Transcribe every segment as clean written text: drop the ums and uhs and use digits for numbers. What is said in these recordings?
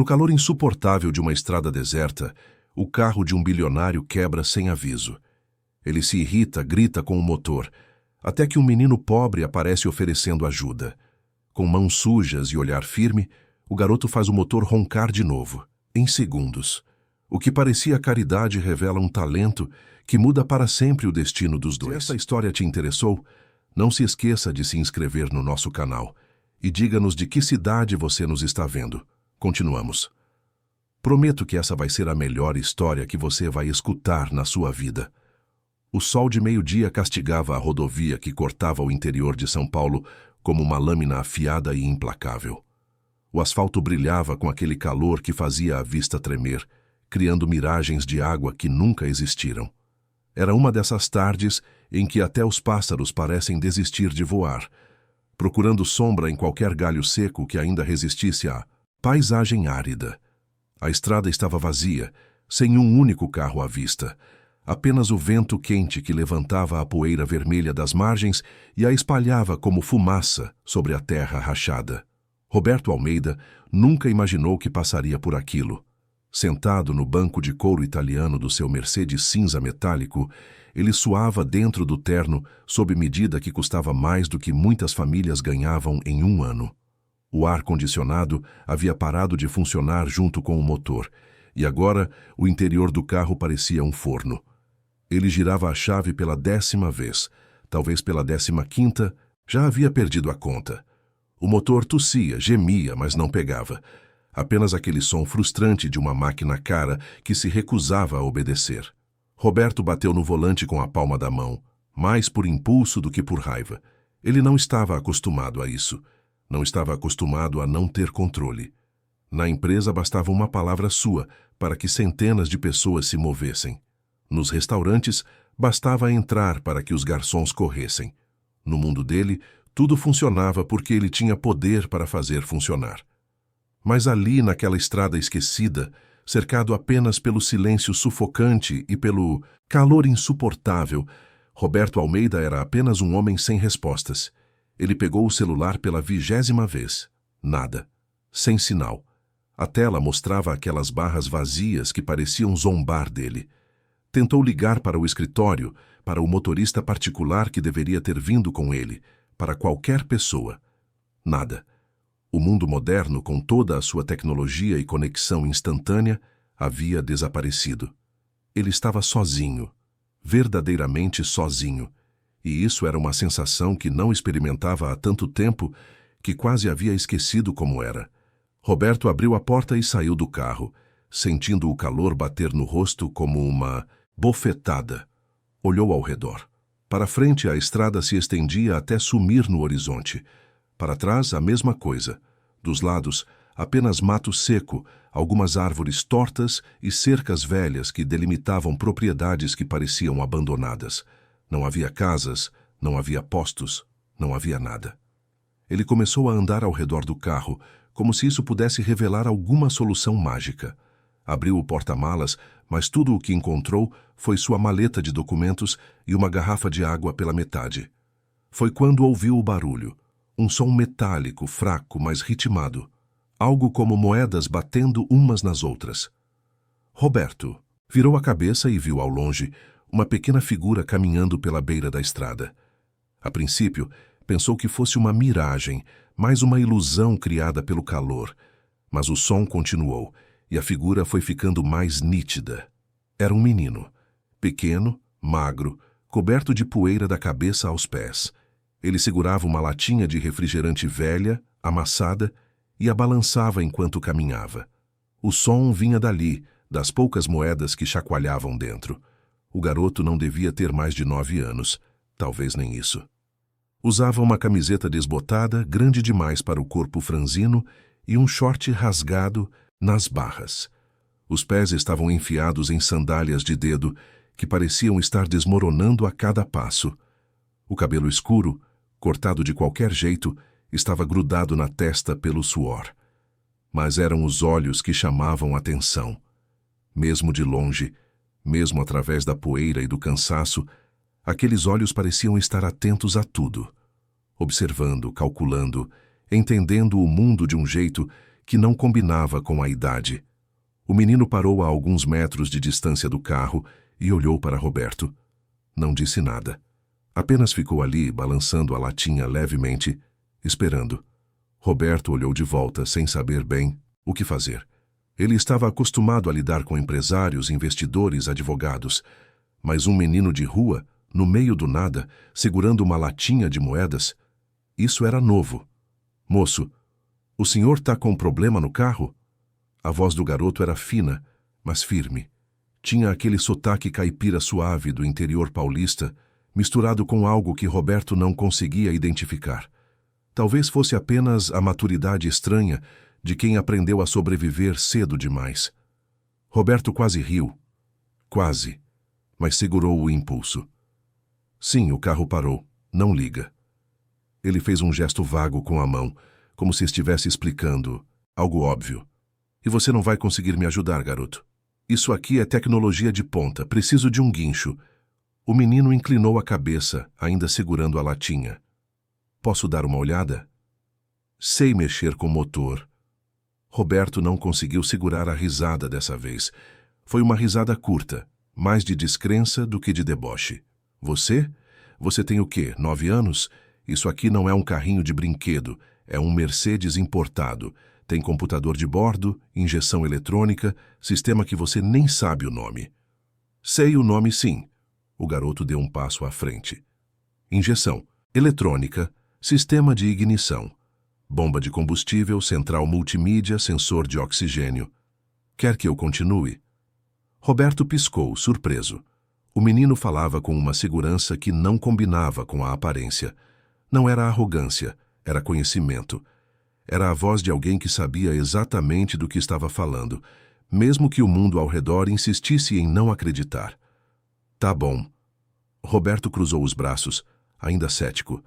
No calor insuportável de uma estrada deserta, o carro de um bilionário quebra sem aviso. Ele se irrita, grita com o motor, até que um menino pobre aparece oferecendo ajuda. Com mãos sujas e olhar firme, o garoto faz o motor roncar de novo, em segundos. O que parecia caridade revela um talento que muda para sempre o destino dos dois. Se esta história te interessou, não se esqueça de se inscrever no nosso canal e diga-nos de que cidade você nos está vendo. Continuamos. Prometo que essa vai ser a melhor história que você vai escutar na sua vida. O sol de meio-dia castigava a rodovia que cortava o interior de São Paulo como uma lâmina afiada e implacável. O asfalto brilhava com aquele calor que fazia a vista tremer, criando miragens de água que nunca existiram. Era uma dessas tardes em que até os pássaros parecem desistir de voar, procurando sombra em qualquer galho seco que ainda resistisse à paisagem árida. A estrada estava vazia, sem um único carro à vista. Apenas o vento quente que levantava a poeira vermelha das margens e a espalhava como fumaça sobre a terra rachada. Roberto Almeida nunca imaginou que passaria por aquilo. Sentado no banco de couro italiano do seu Mercedes cinza metálico, ele suava dentro do terno sob medida que custava mais do que muitas famílias ganhavam em um ano. O ar-condicionado havia parado de funcionar junto com o motor, e agora o interior do carro parecia um forno. Ele girava a chave pela 10ª vez, talvez pela 15ª, já havia perdido a conta. O motor tossia, gemia, mas não pegava. Apenas aquele som frustrante de uma máquina cara que se recusava a obedecer. Roberto bateu no volante com a palma da mão, mais por impulso do que por raiva. Ele não estava acostumado a isso. Não estava acostumado a não ter controle. Na empresa bastava uma palavra sua para que centenas de pessoas se movessem. Nos restaurantes, bastava entrar para que os garçons corressem. No mundo dele, tudo funcionava porque ele tinha poder para fazer funcionar. Mas ali, naquela estrada esquecida, cercado apenas pelo silêncio sufocante e pelo calor insuportável, Roberto Almeida era apenas um homem sem respostas. Ele pegou o celular pela 20ª vez. Nada. Sem sinal. A tela mostrava aquelas barras vazias que pareciam zombar dele. Tentou ligar para o escritório, para o motorista particular que deveria ter vindo com ele, para qualquer pessoa. Nada. O mundo moderno, com toda a sua tecnologia e conexão instantânea, havia desaparecido. Ele estava sozinho, verdadeiramente sozinho, e isso era uma sensação que não experimentava há tanto tempo que quase havia esquecido como era. Roberto abriu a porta e saiu do carro, sentindo o calor bater no rosto como uma bofetada. Olhou ao redor. Para frente, a estrada se estendia até sumir no horizonte. Para trás, a mesma coisa. Dos lados, apenas mato seco, algumas árvores tortas e cercas velhas que delimitavam propriedades que pareciam abandonadas. Não havia casas, não havia postos, não havia nada. Ele começou a andar ao redor do carro, como se isso pudesse revelar alguma solução mágica. Abriu o porta-malas, mas tudo o que encontrou foi sua maleta de documentos e uma garrafa de água pela metade. Foi quando ouviu o barulho. Um som metálico, fraco, mas ritmado. Algo como moedas batendo umas nas outras. Roberto virou a cabeça e viu ao longe uma pequena figura caminhando pela beira da estrada. A princípio, pensou que fosse uma miragem, mais uma ilusão criada pelo calor. Mas o som continuou, e a figura foi ficando mais nítida. Era um menino, pequeno, magro, coberto de poeira da cabeça aos pés. Ele segurava uma latinha de refrigerante velha, amassada, e a balançava enquanto caminhava. O som vinha dali, das poucas moedas que chacoalhavam dentro. O garoto não devia ter mais de 9 anos, talvez nem isso. Usava uma camiseta desbotada, grande demais para o corpo franzino, e um short rasgado nas barras. Os pés estavam enfiados em sandálias de dedo, que pareciam estar desmoronando a cada passo. O cabelo escuro, cortado de qualquer jeito, estava grudado na testa pelo suor. Mas eram os olhos que chamavam atenção. Mesmo de longe, mesmo através da poeira e do cansaço, aqueles olhos pareciam estar atentos a tudo, observando, calculando, entendendo o mundo de um jeito que não combinava com a idade. O menino parou a alguns metros de distância do carro e olhou para Roberto. Não disse nada. Apenas ficou ali, balançando a latinha levemente, esperando. Roberto olhou de volta, sem saber bem o que fazer. Ele estava acostumado a lidar com empresários, investidores, advogados. Mas um menino de rua, no meio do nada, segurando uma latinha de moedas, isso era novo. Moço, o senhor está com um problema no carro? A voz do garoto era fina, mas firme. Tinha aquele sotaque caipira suave do interior paulista, misturado com algo que Roberto não conseguia identificar. Talvez fosse apenas a maturidade estranha de quem aprendeu a sobreviver cedo demais. Roberto quase riu. Quase. Mas segurou o impulso. Sim, o carro parou. Não liga. Ele fez um gesto vago com a mão, como se estivesse explicando algo óbvio. E você não vai conseguir me ajudar, garoto. Isso aqui é tecnologia de ponta. Preciso de um guincho. O menino inclinou a cabeça, ainda segurando a latinha. Posso dar uma olhada? Sei mexer com motor. Roberto não conseguiu segurar a risada dessa vez. Foi uma risada curta, mais de descrença do que de deboche. Você? Você tem o quê? 9 anos? Isso aqui não é um carrinho de brinquedo, é um Mercedes importado. Tem computador de bordo, injeção eletrônica, sistema que você nem sabe o nome. Sei o nome sim. O garoto deu um passo à frente. Injeção, eletrônica, sistema de ignição. Bomba de combustível, central multimídia, sensor de oxigênio. Quer que eu continue? Roberto piscou, surpreso. O menino falava com uma segurança que não combinava com a aparência. Não era arrogância, era conhecimento. Era a voz de alguém que sabia exatamente do que estava falando, mesmo que o mundo ao redor insistisse em não acreditar. Tá bom. Roberto cruzou os braços, ainda cético.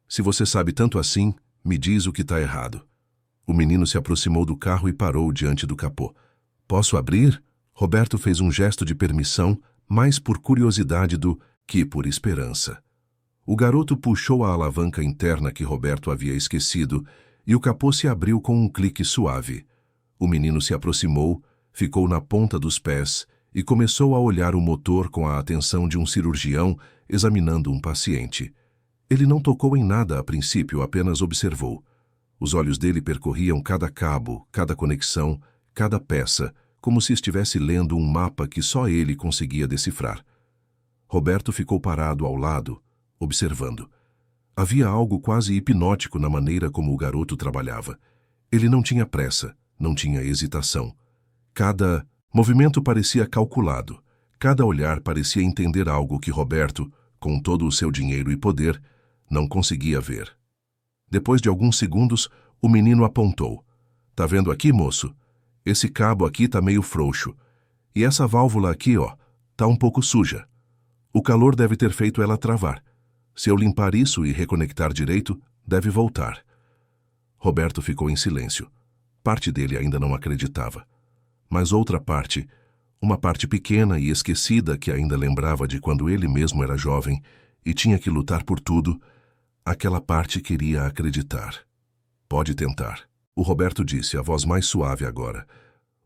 Se você sabe tanto assim, me diz o que está errado. O menino se aproximou do carro e parou diante do capô. Posso abrir? Roberto fez um gesto de permissão, mais por curiosidade do que por esperança. O garoto puxou a alavanca interna que Roberto havia esquecido e o capô se abriu com um clique suave. O menino se aproximou, ficou na ponta dos pés e começou a olhar o motor com a atenção de um cirurgião examinando um paciente. Ele não tocou em nada a princípio, apenas observou. Os olhos dele percorriam cada cabo, cada conexão, cada peça, como se estivesse lendo um mapa que só ele conseguia decifrar. Roberto ficou parado ao lado, observando. Havia algo quase hipnótico na maneira como o garoto trabalhava. Ele não tinha pressa, não tinha hesitação. Cada movimento parecia calculado. Cada olhar parecia entender algo que Roberto, com todo o seu dinheiro e poder, não conseguia ver. Depois de alguns segundos, o menino apontou. Tá vendo aqui, moço? Esse cabo aqui tá meio frouxo. E essa válvula aqui, ó, tá um pouco suja. O calor deve ter feito ela travar. Se eu limpar isso e reconectar direito, deve voltar. Roberto ficou em silêncio. Parte dele ainda não acreditava. Mas outra parte, uma parte pequena e esquecida que ainda lembrava de quando ele mesmo era jovem e tinha que lutar por tudo, aquela parte queria acreditar. Pode tentar. O Roberto disse, a voz mais suave agora.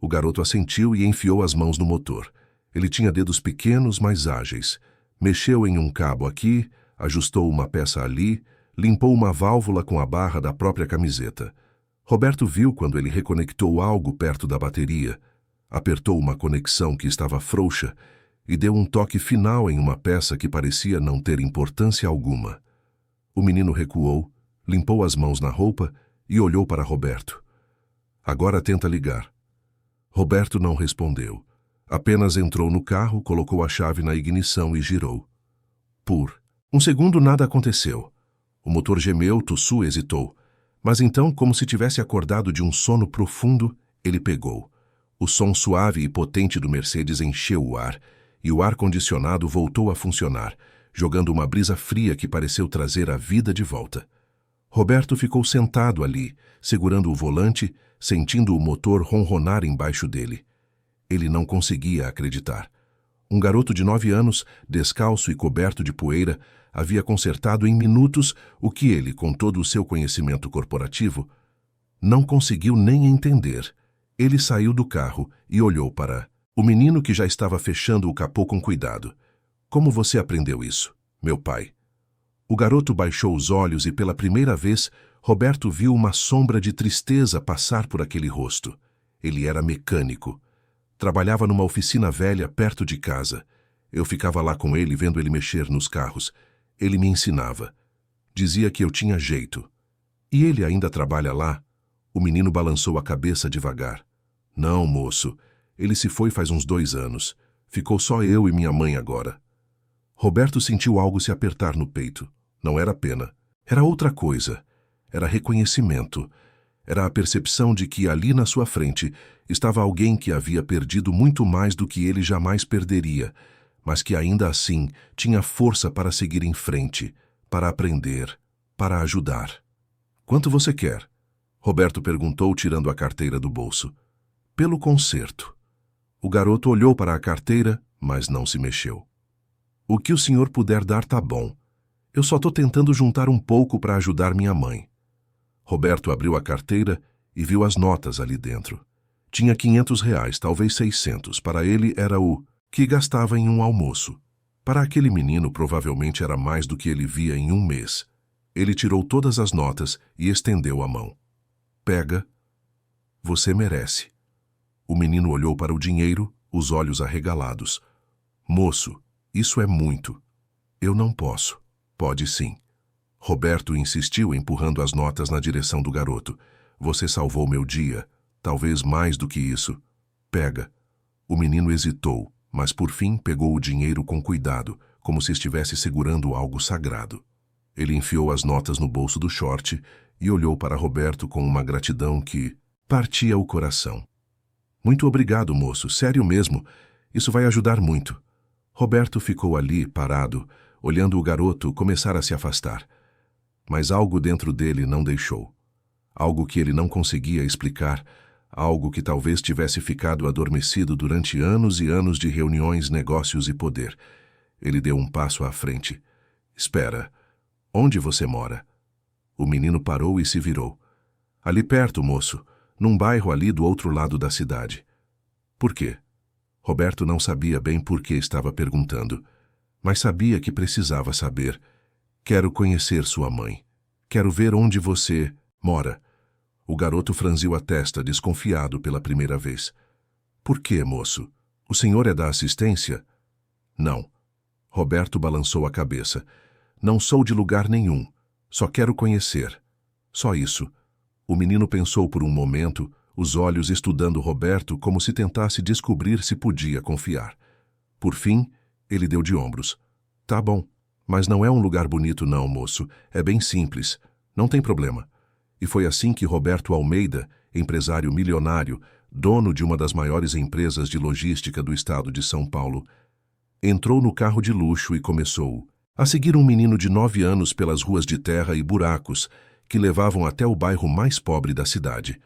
O garoto assentiu e enfiou as mãos no motor. Ele tinha dedos pequenos, mas ágeis. Mexeu em um cabo aqui, ajustou uma peça ali, limpou uma válvula com a barra da própria camiseta. Roberto viu quando ele reconectou algo perto da bateria, apertou uma conexão que estava frouxa e deu um toque final em uma peça que parecia não ter importância alguma. O menino recuou, limpou as mãos na roupa e olhou para Roberto. Agora tenta ligar. Roberto não respondeu. Apenas entrou no carro, colocou a chave na ignição e girou. Por um segundo nada aconteceu. O motor gemeu, tossiu, hesitou. Mas então, como se tivesse acordado de um sono profundo, ele pegou. O som suave e potente do Mercedes encheu o ar, e o ar-condicionado voltou a funcionar, jogando uma brisa fria que pareceu trazer a vida de volta. Roberto ficou sentado ali, segurando o volante, sentindo o motor ronronar embaixo dele. Ele não conseguia acreditar. Um garoto de 9 anos, descalço e coberto de poeira, havia consertado em minutos o que ele, com todo o seu conhecimento corporativo, Não conseguiu nem entender. Ele saiu do carro e olhou para o menino que já estava fechando o capô com cuidado. Como você aprendeu isso, meu pai? O garoto baixou os olhos e pela primeira vez Roberto viu uma sombra de tristeza passar por aquele rosto. Ele era mecânico. Trabalhava numa oficina velha perto de casa. Eu ficava lá com ele vendo ele mexer nos carros. Ele me ensinava. Dizia que eu tinha jeito. E ele ainda trabalha lá? O menino balançou a cabeça devagar. Não, moço. Ele se foi faz uns 2 anos. Ficou só eu e minha mãe agora. Roberto sentiu algo se apertar no peito. Não era pena. Era outra coisa. Era reconhecimento. Era a percepção de que ali na sua frente estava alguém que havia perdido muito mais do que ele jamais perderia, mas que ainda assim tinha força para seguir em frente, para aprender, para ajudar. Quanto você quer? Roberto perguntou, tirando a carteira do bolso. Pelo concerto. O garoto olhou para a carteira, mas não se mexeu. O que o senhor puder dar tá bom. Eu só estou tentando juntar um pouco para ajudar minha mãe. Roberto abriu a carteira e viu as notas ali dentro. Tinha R$ 500, talvez 600. Para ele era o que gastava em um almoço. Para aquele menino provavelmente era mais do que ele via em um mês. Ele tirou todas as notas e estendeu a mão. Pega. Você merece. O menino olhou para o dinheiro, os olhos arregalados. Moço, isso é muito. Eu não posso. Pode sim. Roberto insistiu, empurrando as notas na direção do garoto. Você salvou meu dia. Talvez mais do que isso. Pega. O menino hesitou, mas por fim pegou o dinheiro com cuidado, como se estivesse segurando algo sagrado. Ele enfiou as notas no bolso do short e olhou para Roberto com uma gratidão que partia o coração. Muito obrigado, moço. Sério mesmo. Isso vai ajudar muito. Roberto ficou ali, parado, olhando o garoto começar a se afastar. Mas algo dentro dele não deixou. Algo que ele não conseguia explicar, algo que talvez tivesse ficado adormecido durante anos e anos de reuniões, negócios e poder. Ele deu um passo à frente. Espera. Onde você mora? O menino parou e se virou. Ali perto, moço, num bairro ali do outro lado da cidade. Por quê? Roberto não sabia bem por que estava perguntando, mas sabia que precisava saber. Quero conhecer sua mãe. Quero ver onde você mora. O garoto franziu a testa, desconfiado pela primeira vez. Por que, moço? O senhor é da assistência? Não. Roberto balançou a cabeça. Não sou de lugar nenhum. Só quero conhecer. Só isso. O menino pensou por um momento, os olhos estudando Roberto como se tentasse descobrir se podia confiar. Por fim, ele deu de ombros. Tá bom, mas não é um lugar bonito não, moço. É bem simples. Não tem problema. E foi assim que Roberto Almeida, empresário milionário, dono de uma das maiores empresas de logística do estado de São Paulo, entrou no carro de luxo e começou a seguir um menino de 9 anos pelas ruas de terra e buracos que levavam até o bairro mais pobre da cidade.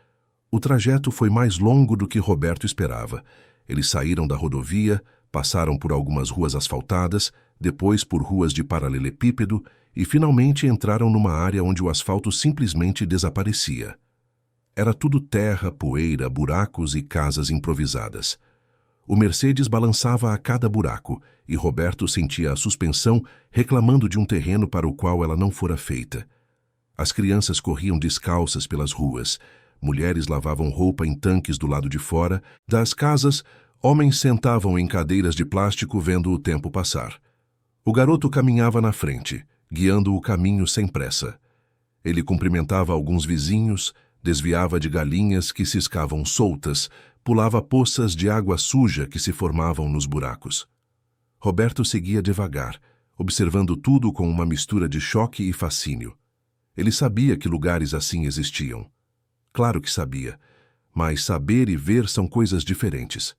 O trajeto foi mais longo do que Roberto esperava. Eles saíram da rodovia, passaram por algumas ruas asfaltadas, depois por ruas de paralelepípedo e finalmente entraram numa área onde o asfalto simplesmente desaparecia. Era tudo terra, poeira, buracos e casas improvisadas. O Mercedes balançava a cada buraco e Roberto sentia a suspensão reclamando de um terreno para o qual ela não fora feita. As crianças corriam descalças pelas ruas, mulheres lavavam roupa em tanques do lado de fora das casas, homens sentavam em cadeiras de plástico vendo o tempo passar. O garoto caminhava na frente, guiando o caminho sem pressa. Ele cumprimentava alguns vizinhos, desviava de galinhas que ciscavam soltas, pulava poças de água suja que se formavam nos buracos. Roberto seguia devagar, observando tudo com uma mistura de choque e fascínio. Ele sabia que lugares assim existiam. Claro que sabia, mas saber e ver são coisas diferentes.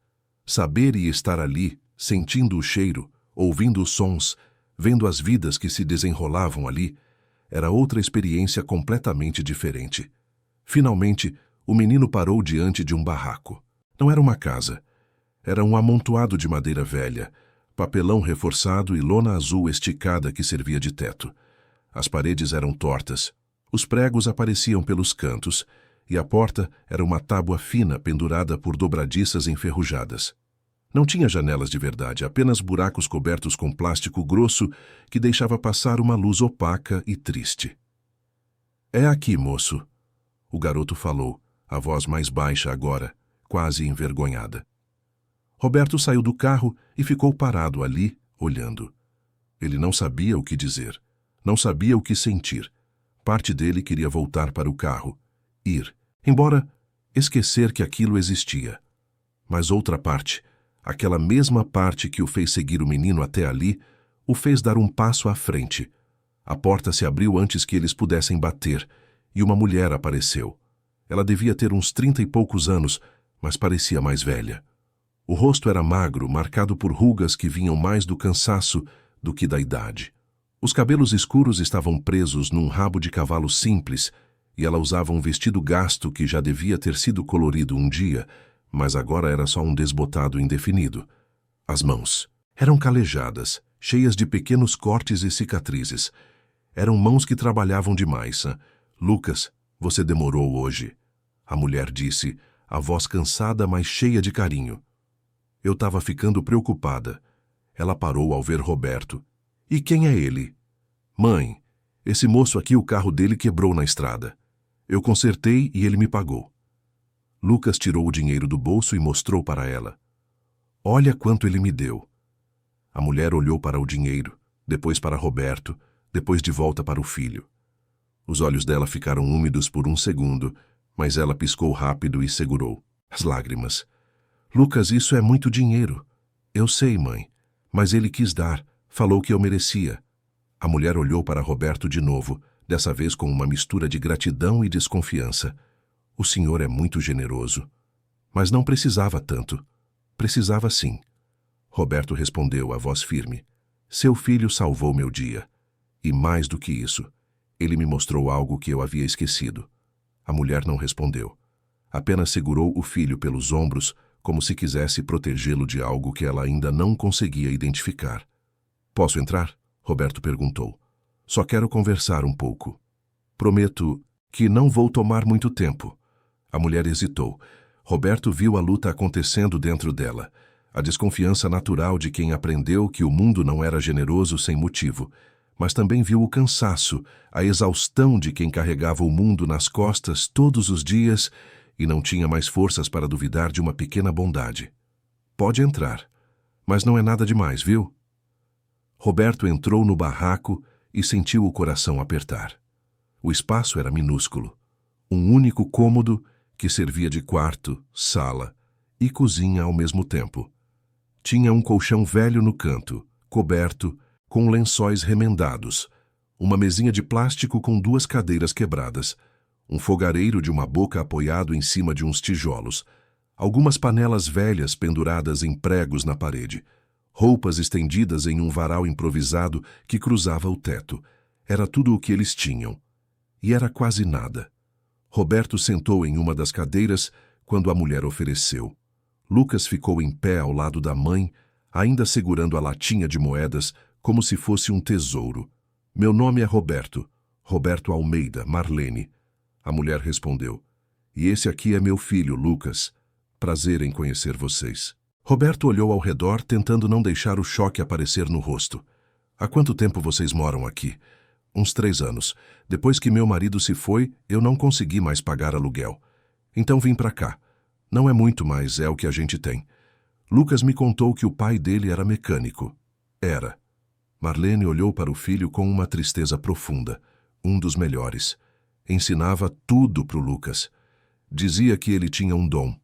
Saber e estar ali, sentindo o cheiro, ouvindo os sons, vendo as vidas que se desenrolavam ali, era outra experiência completamente diferente. Finalmente, o menino parou diante de um barraco. Não era uma casa. Era um amontoado de madeira velha, papelão reforçado e lona azul esticada que servia de teto. As paredes eram tortas. Os pregos apareciam pelos cantos, e a porta era uma tábua fina pendurada por dobradiças enferrujadas. Não tinha janelas de verdade, apenas buracos cobertos com plástico grosso que deixava passar uma luz opaca e triste. "É aqui, moço", o garoto falou, a voz mais baixa agora, quase envergonhada. Roberto saiu do carro e ficou parado ali, olhando. Ele não sabia o que dizer, não sabia o que sentir. Parte dele queria voltar para o carro, ir, embora esquecer que aquilo existia. Mas outra parte, aquela mesma parte que o fez seguir o menino até ali, o fez dar um passo à frente. A porta se abriu antes que eles pudessem bater, e uma mulher apareceu. Ela devia ter uns 30 e poucos anos, mas parecia mais velha. O rosto era magro, marcado por rugas que vinham mais do cansaço do que da idade. Os cabelos escuros estavam presos num rabo de cavalo simples, e ela usava um vestido gasto que já devia ter sido colorido um dia, mas agora era só um desbotado indefinido. As mãos eram calejadas, cheias de pequenos cortes e cicatrizes. Eram mãos que trabalhavam demais. "Lucas, você demorou hoje", a mulher disse, a voz cansada, mas cheia de carinho. Eu estava ficando preocupada. Ela parou ao ver Roberto. "E quem é ele?" "Mãe, esse moço aqui, o carro dele quebrou na estrada. Eu consertei e ele me pagou." Lucas tirou o dinheiro do bolso e mostrou para ela. "Olha quanto ele me deu." A mulher olhou para o dinheiro, depois para Roberto, depois de volta para o filho. Os olhos dela ficaram úmidos por um segundo, mas ela piscou rápido e segurou as lágrimas. "Lucas, isso é muito dinheiro." "Eu sei, mãe, mas ele quis dar, falou que eu merecia." A mulher olhou para Roberto de novo, dessa vez com uma mistura de gratidão e desconfiança. "O senhor é muito generoso." "Mas não precisava tanto." "Precisava sim." Roberto respondeu, a voz firme. "Seu filho salvou meu dia. E mais do que isso, ele me mostrou algo que eu havia esquecido." A mulher não respondeu. Apenas segurou o filho pelos ombros, como se quisesse protegê-lo de algo que ela ainda não conseguia identificar. "Posso entrar?" Roberto perguntou. "Só quero conversar um pouco." "Prometo que não vou tomar muito tempo." A mulher hesitou. Roberto viu a luta acontecendo dentro dela, a desconfiança natural de quem aprendeu que o mundo não era generoso sem motivo, mas também viu o cansaço, a exaustão de quem carregava o mundo nas costas todos os dias e não tinha mais forças para duvidar de uma pequena bondade. "Pode entrar, mas não é nada demais, viu?" Roberto entrou no barraco e sentiu o coração apertar. O espaço era minúsculo. Um único cômodo que servia de quarto, sala e cozinha ao mesmo tempo. Tinha um colchão velho no canto, coberto, com lençóis remendados, uma mesinha de plástico com 2 cadeiras quebradas, um fogareiro de uma boca apoiado em cima de uns tijolos, algumas panelas velhas penduradas em pregos na parede, roupas estendidas em um varal improvisado que cruzava o teto. Era tudo o que eles tinham. E era quase nada. Roberto sentou em uma das cadeiras quando a mulher ofereceu. Lucas ficou em pé ao lado da mãe, ainda segurando a latinha de moedas como se fosse um tesouro. "Meu nome é Roberto. Roberto Almeida, Marlene." A mulher respondeu. "E esse aqui é meu filho, Lucas. Prazer em conhecer vocês." Roberto olhou ao redor, tentando não deixar o choque aparecer no rosto. "Há quanto tempo vocês moram aqui?" "Uns 3 anos. Depois que meu marido se foi, eu não consegui mais pagar aluguel. Então vim para cá. Não é muito, mas é o que a gente tem." Lucas me contou que o pai dele era mecânico. Era. Marlene olhou para o filho com uma tristeza profunda. Um dos melhores. Ensinava tudo para o Lucas. Dizia que ele tinha um dom.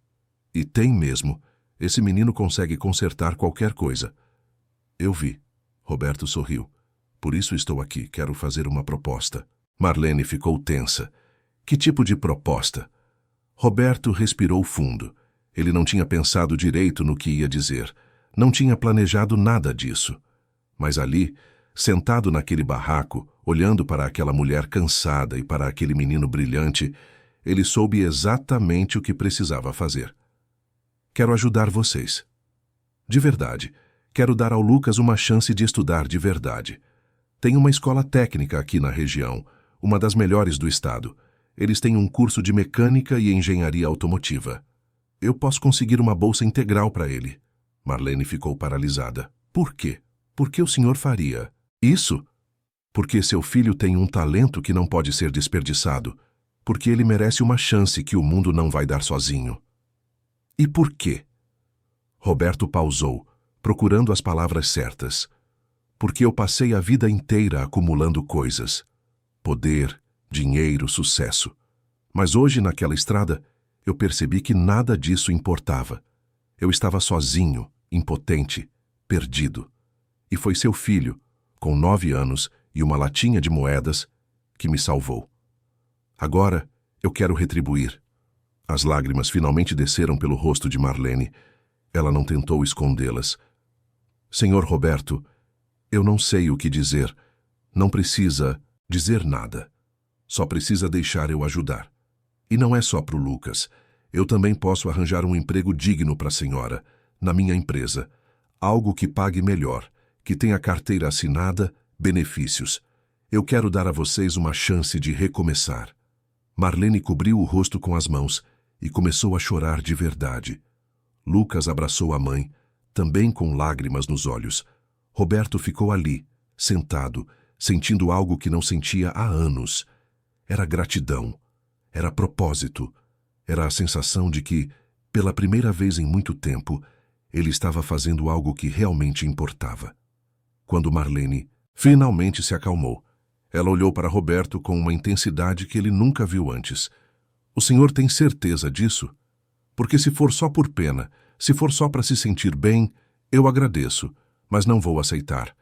E tem mesmo. Esse menino consegue consertar qualquer coisa. "Eu vi." Roberto sorriu. "Por isso estou aqui. Quero fazer uma proposta." Marlene ficou tensa. "Que tipo de proposta?" Roberto respirou fundo. Ele não tinha pensado direito no que ia dizer. Não tinha planejado nada disso. Mas ali, sentado naquele barraco, olhando para aquela mulher cansada e para aquele menino brilhante, ele soube exatamente o que precisava fazer. "Quero ajudar vocês. De verdade. Quero dar ao Lucas uma chance de estudar de verdade. Tem uma escola técnica aqui na região, uma das melhores do estado. Eles têm um curso de mecânica e engenharia automotiva. Eu posso conseguir uma bolsa integral para ele. Marlene ficou paralisada. Por quê? Por que o senhor faria isso? Porque seu filho tem um talento que não pode ser desperdiçado. Porque ele merece uma chance que o mundo não vai dar sozinho. E por quê? Roberto pausou, procurando as palavras certas. Porque eu passei a vida inteira acumulando coisas. Poder, dinheiro, sucesso. Mas hoje, naquela estrada, eu percebi que nada disso importava. Eu estava sozinho, impotente, perdido. E foi seu filho, com 9 anos e uma latinha de moedas, que me salvou. Agora, eu quero retribuir. As lágrimas finalmente desceram pelo rosto de Marlene. Ela não tentou escondê-las. Senhor Roberto, eu não sei o que dizer. Não precisa dizer nada. Só precisa deixar eu ajudar. E não é só pro Lucas. Eu também posso arranjar um emprego digno para a senhora, na minha empresa. Algo que pague melhor, que tenha carteira assinada, benefícios. Eu quero dar a vocês uma chance de recomeçar. Marlene cobriu o rosto com as mãos e começou a chorar de verdade. Lucas abraçou a mãe, também com lágrimas nos olhos. Roberto ficou ali, sentado, sentindo algo que não sentia há anos. Era gratidão, era propósito, era a sensação de que, pela primeira vez em muito tempo, ele estava fazendo algo que realmente importava. Quando Marlene finalmente se acalmou, ela olhou para Roberto com uma intensidade que ele nunca viu antes. O senhor tem certeza disso? Porque se for só por pena, se for só para se sentir bem, eu agradeço, mas não vou aceitar.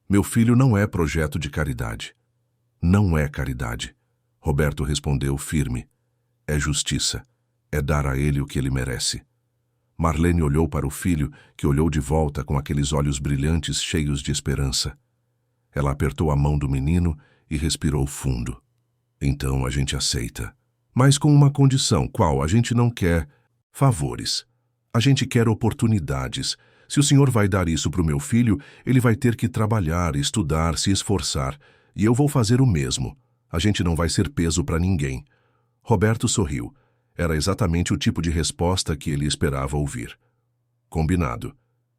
Meu filho não é projeto de caridade. Não é caridade. Roberto respondeu firme. É justiça. É dar a ele o que ele merece. Marlene olhou para o filho, que olhou de volta com aqueles olhos brilhantes cheios de esperança. Ela apertou a mão do menino e respirou fundo. Então a gente aceita. Mas com uma condição, qual? A gente não quer favores. A gente quer oportunidades. Se o senhor vai dar isso para o meu filho, ele vai ter que trabalhar, estudar, se esforçar. E eu vou fazer o mesmo. A gente não vai ser peso para ninguém. Roberto sorriu. Era exatamente o tipo de resposta que ele esperava ouvir. Combinado.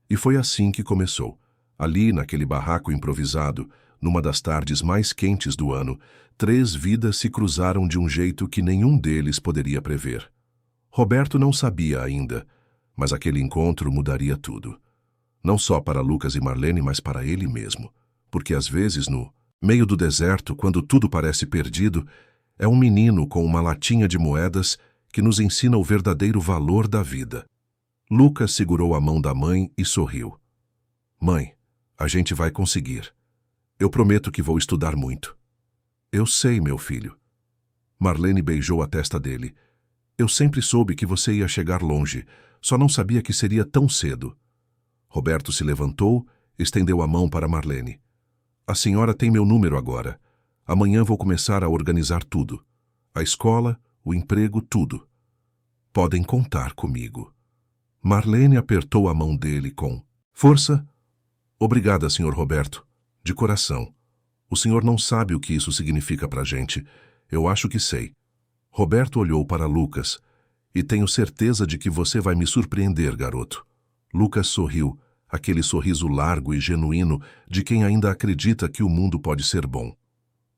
E foi assim que começou. Ali, naquele barraco improvisado, numa das tardes mais quentes do ano, 3 vidas se cruzaram de um jeito que nenhum deles poderia prever. Roberto não sabia ainda, mas aquele encontro mudaria tudo. Não só para Lucas e Marlene, mas para ele mesmo. Porque às vezes, no meio do deserto, quando tudo parece perdido, é um menino com uma latinha de moedas que nos ensina o verdadeiro valor da vida. Lucas segurou a mão da mãe e sorriu. Mãe, a gente vai conseguir. Eu prometo que vou estudar muito. Eu sei, meu filho. Marlene beijou a testa dele. Eu sempre soube que você ia chegar longe, só não sabia que seria tão cedo. Roberto se levantou, estendeu a mão para Marlene. A senhora tem meu número agora. Amanhã vou começar a organizar tudo. A escola, o emprego, tudo. Podem contar comigo. Marlene apertou a mão dele com força. Obrigada, senhor Roberto. De coração. O senhor não sabe o que isso significa para a gente. Eu acho que sei. Roberto olhou para Lucas. E tenho certeza de que você vai me surpreender, garoto. Lucas sorriu, aquele sorriso largo e genuíno de quem ainda acredita que o mundo pode ser bom.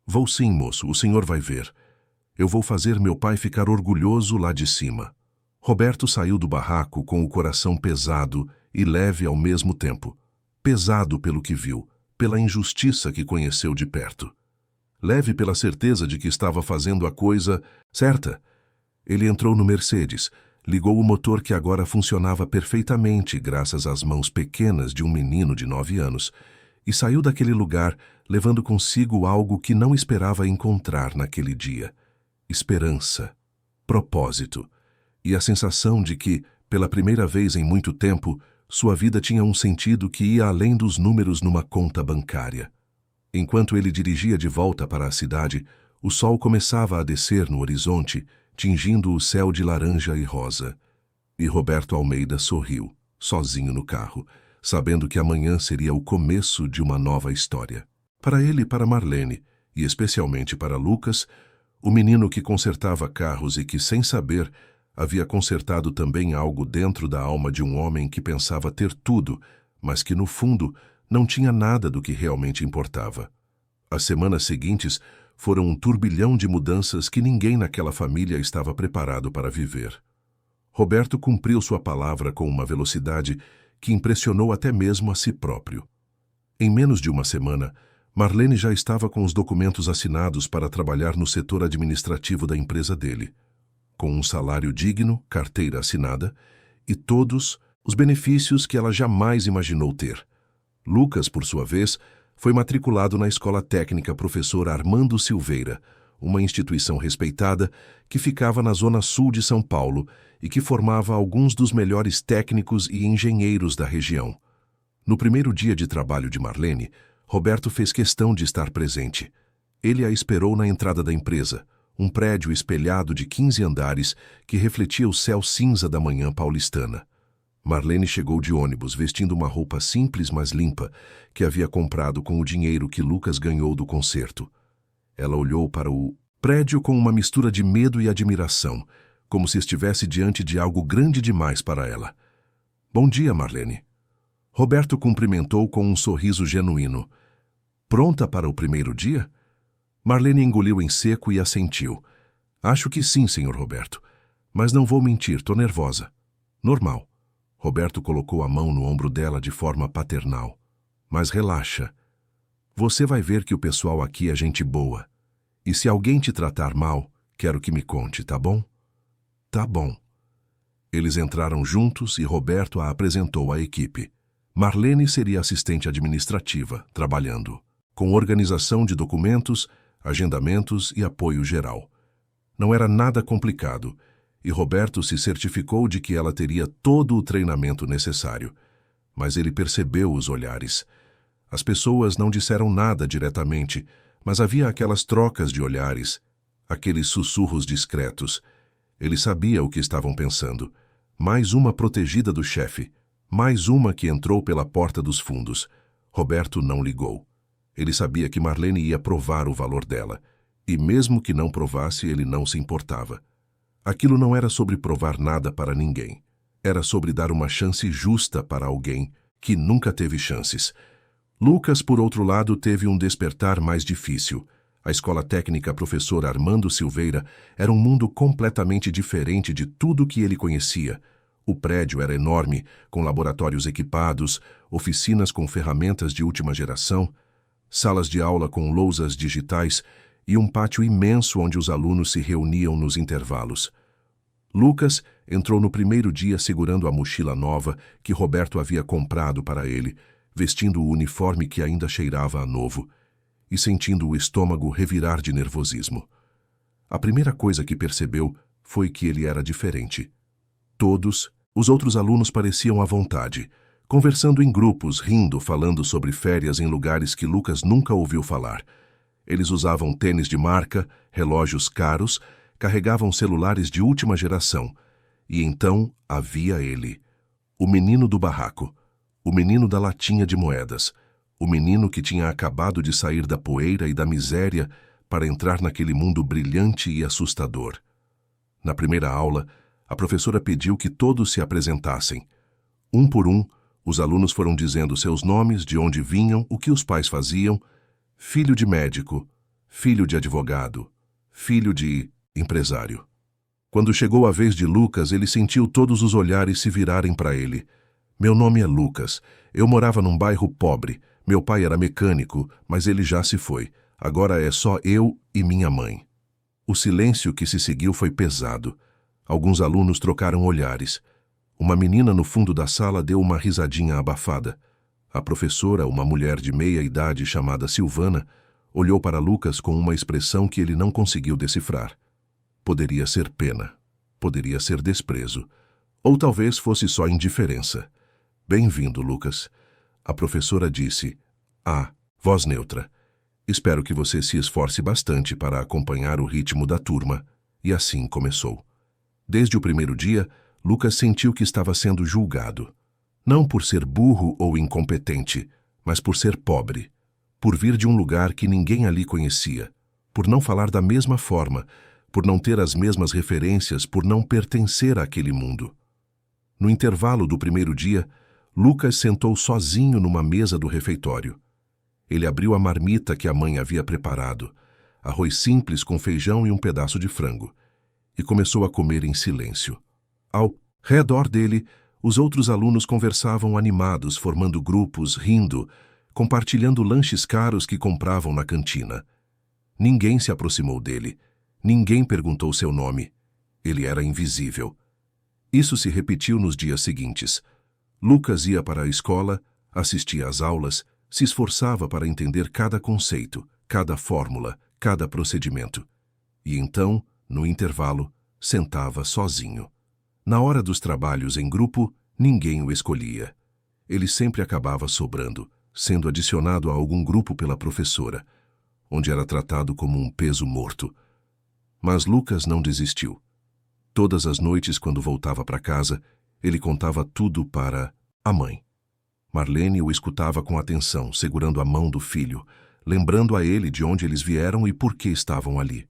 Vou sim, moço, o senhor vai ver. Eu vou fazer meu pai ficar orgulhoso lá de cima. Roberto saiu do barraco com o coração pesado e leve ao mesmo tempo. Pesado pelo que viu, pela injustiça que conheceu de perto. Leve pela certeza de que estava fazendo a coisa certa. Ele entrou no Mercedes, ligou o motor que agora funcionava perfeitamente graças às mãos pequenas de um menino de 9 anos, e saiu daquele lugar levando consigo algo que não esperava encontrar naquele dia. Esperança, propósito, e a sensação de que, pela primeira vez em muito tempo, sua vida tinha um sentido que ia além dos números numa conta bancária. Enquanto ele dirigia de volta para a cidade, o sol começava a descer no horizonte, tingindo o céu de laranja e rosa. E Roberto Almeida sorriu, sozinho no carro, sabendo que amanhã seria o começo de uma nova história. Para ele e para Marlene, e especialmente para Lucas, O menino que consertava carros e que, sem saber, havia consertado também algo dentro da alma de um homem que pensava ter tudo, mas que, no fundo, não tinha nada do que realmente importava. As semanas seguintes foram um turbilhão de mudanças que ninguém naquela família estava preparado para viver. Roberto cumpriu sua palavra com uma velocidade que impressionou até mesmo a si próprio. Em menos de uma semana, Marlene já estava com os documentos assinados para trabalhar no setor administrativo da empresa dele, com um salário digno, carteira assinada e todos os benefícios que ela jamais imaginou ter. Lucas, por sua vez, foi matriculado na Escola Técnica Professor Armando Silveira, uma instituição respeitada que ficava na zona sul de São Paulo e que formava alguns dos melhores técnicos e engenheiros da região. No primeiro dia de trabalho de Marlene, Roberto fez questão de estar presente. Ele a esperou na entrada da empresa, um prédio espelhado de 15 andares que refletia o céu cinza da manhã paulistana. Marlene chegou de ônibus, vestindo uma roupa simples, mas limpa, que havia comprado com o dinheiro que Lucas ganhou do concerto. Ela olhou para o prédio com uma mistura de medo e admiração, como se estivesse diante de algo grande demais para ela. Bom dia, Marlene. Roberto cumprimentou com um sorriso genuíno. Pronta para o primeiro dia? Marlene engoliu em seco e assentiu. Acho que sim, senhor Roberto. Mas não vou mentir, tô nervosa. Normal. Roberto colocou a mão no ombro dela de forma paternal. Mas relaxa. Você vai ver que o pessoal aqui é gente boa. E se alguém te tratar mal, quero que me conte, tá bom? Tá bom. Eles entraram juntos e Roberto a apresentou à equipe. Marlene seria assistente administrativa, trabalhando com organização de documentos, agendamentos e apoio geral. Não era nada complicado, e Roberto se certificou de que ela teria todo o treinamento necessário. Mas ele percebeu os olhares. As pessoas não disseram nada diretamente, mas havia aquelas trocas de olhares, aqueles sussurros discretos. Ele sabia o que estavam pensando. Mais uma protegida do chefe. Mais uma que entrou pela porta dos fundos. Roberto não ligou. Ele sabia que Marlene ia provar o valor dela. E mesmo que não provasse, ele não se importava. Aquilo não era sobre provar nada para ninguém. Era sobre dar uma chance justa para alguém que nunca teve chances. Lucas, por outro lado, teve um despertar mais difícil. A Escola Técnica Professor Armando Silveira era um mundo completamente diferente de tudo que ele conhecia. O prédio era enorme, com laboratórios equipados, oficinas com ferramentas de última geração, salas de aula com lousas digitais e um pátio imenso onde os alunos se reuniam nos intervalos. Lucas entrou no primeiro dia segurando a mochila nova que Roberto havia comprado para ele, vestindo o uniforme que ainda cheirava a novo, e sentindo o estômago revirar de nervosismo. A primeira coisa que percebeu foi que ele era diferente. Todos, os outros alunos pareciam à vontade, conversando em grupos, rindo, falando sobre férias em lugares que Lucas nunca ouviu falar. Eles usavam tênis de marca, relógios caros, carregavam celulares de última geração. E então havia ele, o menino do barraco, o menino da latinha de moedas, o menino que tinha acabado de sair da poeira e da miséria para entrar naquele mundo brilhante e assustador. Na primeira aula, a professora pediu que todos se apresentassem. Um por um, os alunos foram dizendo seus nomes, de onde vinham, o que os pais faziam. Filho de médico, filho de advogado, filho de empresário. Quando chegou a vez de Lucas, ele sentiu todos os olhares se virarem para ele. Meu nome é Lucas. Eu morava num bairro pobre. Meu pai era mecânico, mas ele já se foi. Agora é só eu e minha mãe. O silêncio que se seguiu foi pesado. Alguns alunos trocaram olhares. Uma menina no fundo da sala deu uma risadinha abafada. A professora, uma mulher de meia idade chamada Silvana, olhou para Lucas com uma expressão que ele não conseguiu decifrar. Poderia ser pena, poderia ser desprezo, ou talvez fosse só indiferença. Bem-vindo, Lucas. A professora disse, voz neutra. Espero que você se esforce bastante para acompanhar o ritmo da turma. E assim começou. Desde o primeiro dia, Lucas sentiu que estava sendo julgado. Não por ser burro ou incompetente, mas por ser pobre. Por vir de um lugar que ninguém ali conhecia. por não falar da mesma forma, por não ter as mesmas referências, por não pertencer àquele mundo. No intervalo do primeiro dia, Lucas sentou sozinho numa mesa do refeitório. Ele abriu a marmita que a mãe havia preparado, arroz simples com feijão e um pedaço de frango, e começou a comer em silêncio. Ao redor dele, os outros alunos conversavam animados, formando grupos, rindo, compartilhando lanches caros que compravam na cantina. Ninguém se aproximou dele. Ninguém perguntou seu nome. Ele era invisível. Isso se repetiu nos dias seguintes. Lucas ia para a escola, assistia às aulas, se esforçava para entender cada conceito, cada fórmula, cada procedimento. E então, no intervalo, sentava sozinho. Na hora dos trabalhos em grupo, ninguém o escolhia. Ele sempre acabava sobrando, sendo adicionado a algum grupo pela professora, onde era tratado como um peso morto. Mas Lucas não desistiu. Todas as noites, quando voltava para casa, ele contava tudo para a mãe. Marlene o escutava com atenção, segurando a mão do filho, lembrando a ele de onde eles vieram e por que estavam ali.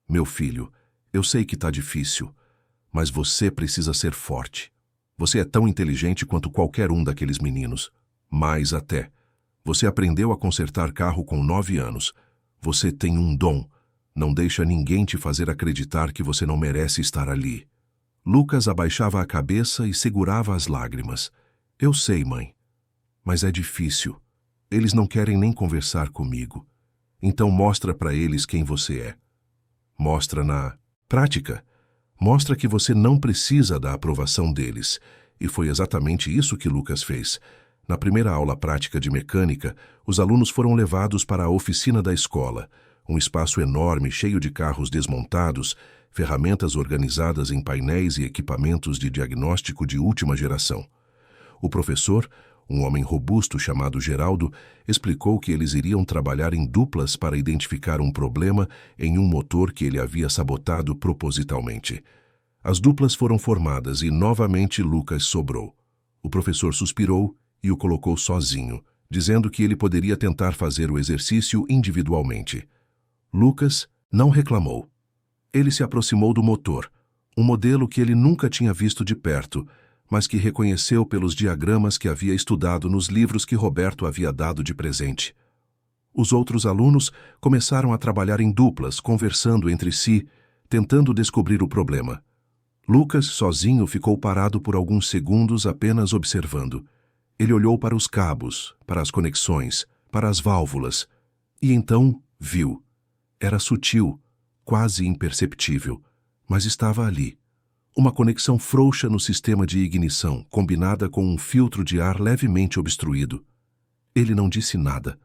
Meu filho, eu sei que está difícil, mas você precisa ser forte. Você é tão inteligente quanto qualquer um daqueles meninos. Mais até. Você aprendeu a consertar carro com 9 anos. Você tem um dom. Não deixa ninguém te fazer acreditar que você não merece estar ali. Lucas abaixava a cabeça e segurava as lágrimas. Eu sei, mãe. Mas é difícil. Eles não querem nem conversar comigo. Então mostra para eles quem você é. Mostra na prática. Mostra que você não precisa da aprovação deles. E foi exatamente isso que Lucas fez. Na primeira aula prática de mecânica, os alunos foram levados para a oficina da escola, um espaço enorme cheio de carros desmontados, ferramentas organizadas em painéis e equipamentos de diagnóstico de última geração. O professor, um homem robusto chamado Geraldo, explicou que eles iriam trabalhar em duplas para identificar um problema em um motor que ele havia sabotado propositalmente. As duplas foram formadas e novamente Lucas sobrou. O professor suspirou e o colocou sozinho, dizendo que ele poderia tentar fazer o exercício individualmente. Lucas não reclamou. Ele se aproximou do motor, um modelo que ele nunca tinha visto de perto, mas que reconheceu pelos diagramas que havia estudado nos livros que Roberto havia dado de presente. Os outros alunos começaram a trabalhar em duplas, conversando entre si, tentando descobrir o problema. Lucas, sozinho, ficou parado por alguns segundos apenas observando. Ele olhou para os cabos, para as conexões, para as válvulas, e então viu. Era sutil, quase imperceptível, mas estava ali. Uma conexão frouxa no sistema de ignição, combinada com um filtro de ar levemente obstruído. Ele não disse nada.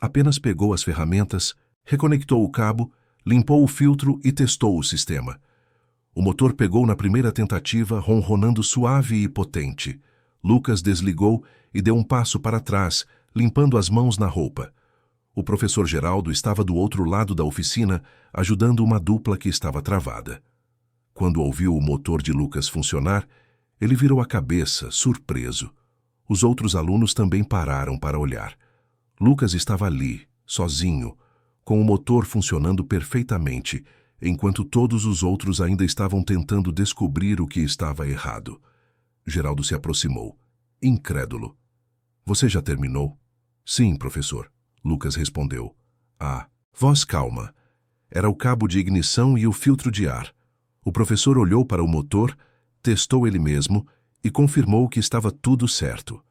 Apenas pegou as ferramentas, reconectou o cabo, limpou o filtro e testou o sistema. O motor pegou na primeira tentativa, ronronando suave e potente. Lucas desligou e deu um passo para trás, limpando as mãos na roupa. O professor Geraldo estava do outro lado da oficina, ajudando uma dupla que estava travada. Quando ouviu o motor de Lucas funcionar, ele virou a cabeça, surpreso. Os outros alunos também pararam para olhar. Lucas estava ali, sozinho, com o motor funcionando perfeitamente, enquanto todos os outros ainda estavam tentando descobrir o que estava errado. Geraldo se aproximou, incrédulo. Você já terminou? Sim, professor, Lucas respondeu. Ah, voz calma. Era o cabo de ignição e o filtro de ar. O professor olhou para o motor, testou ele mesmo e confirmou que estava tudo certo.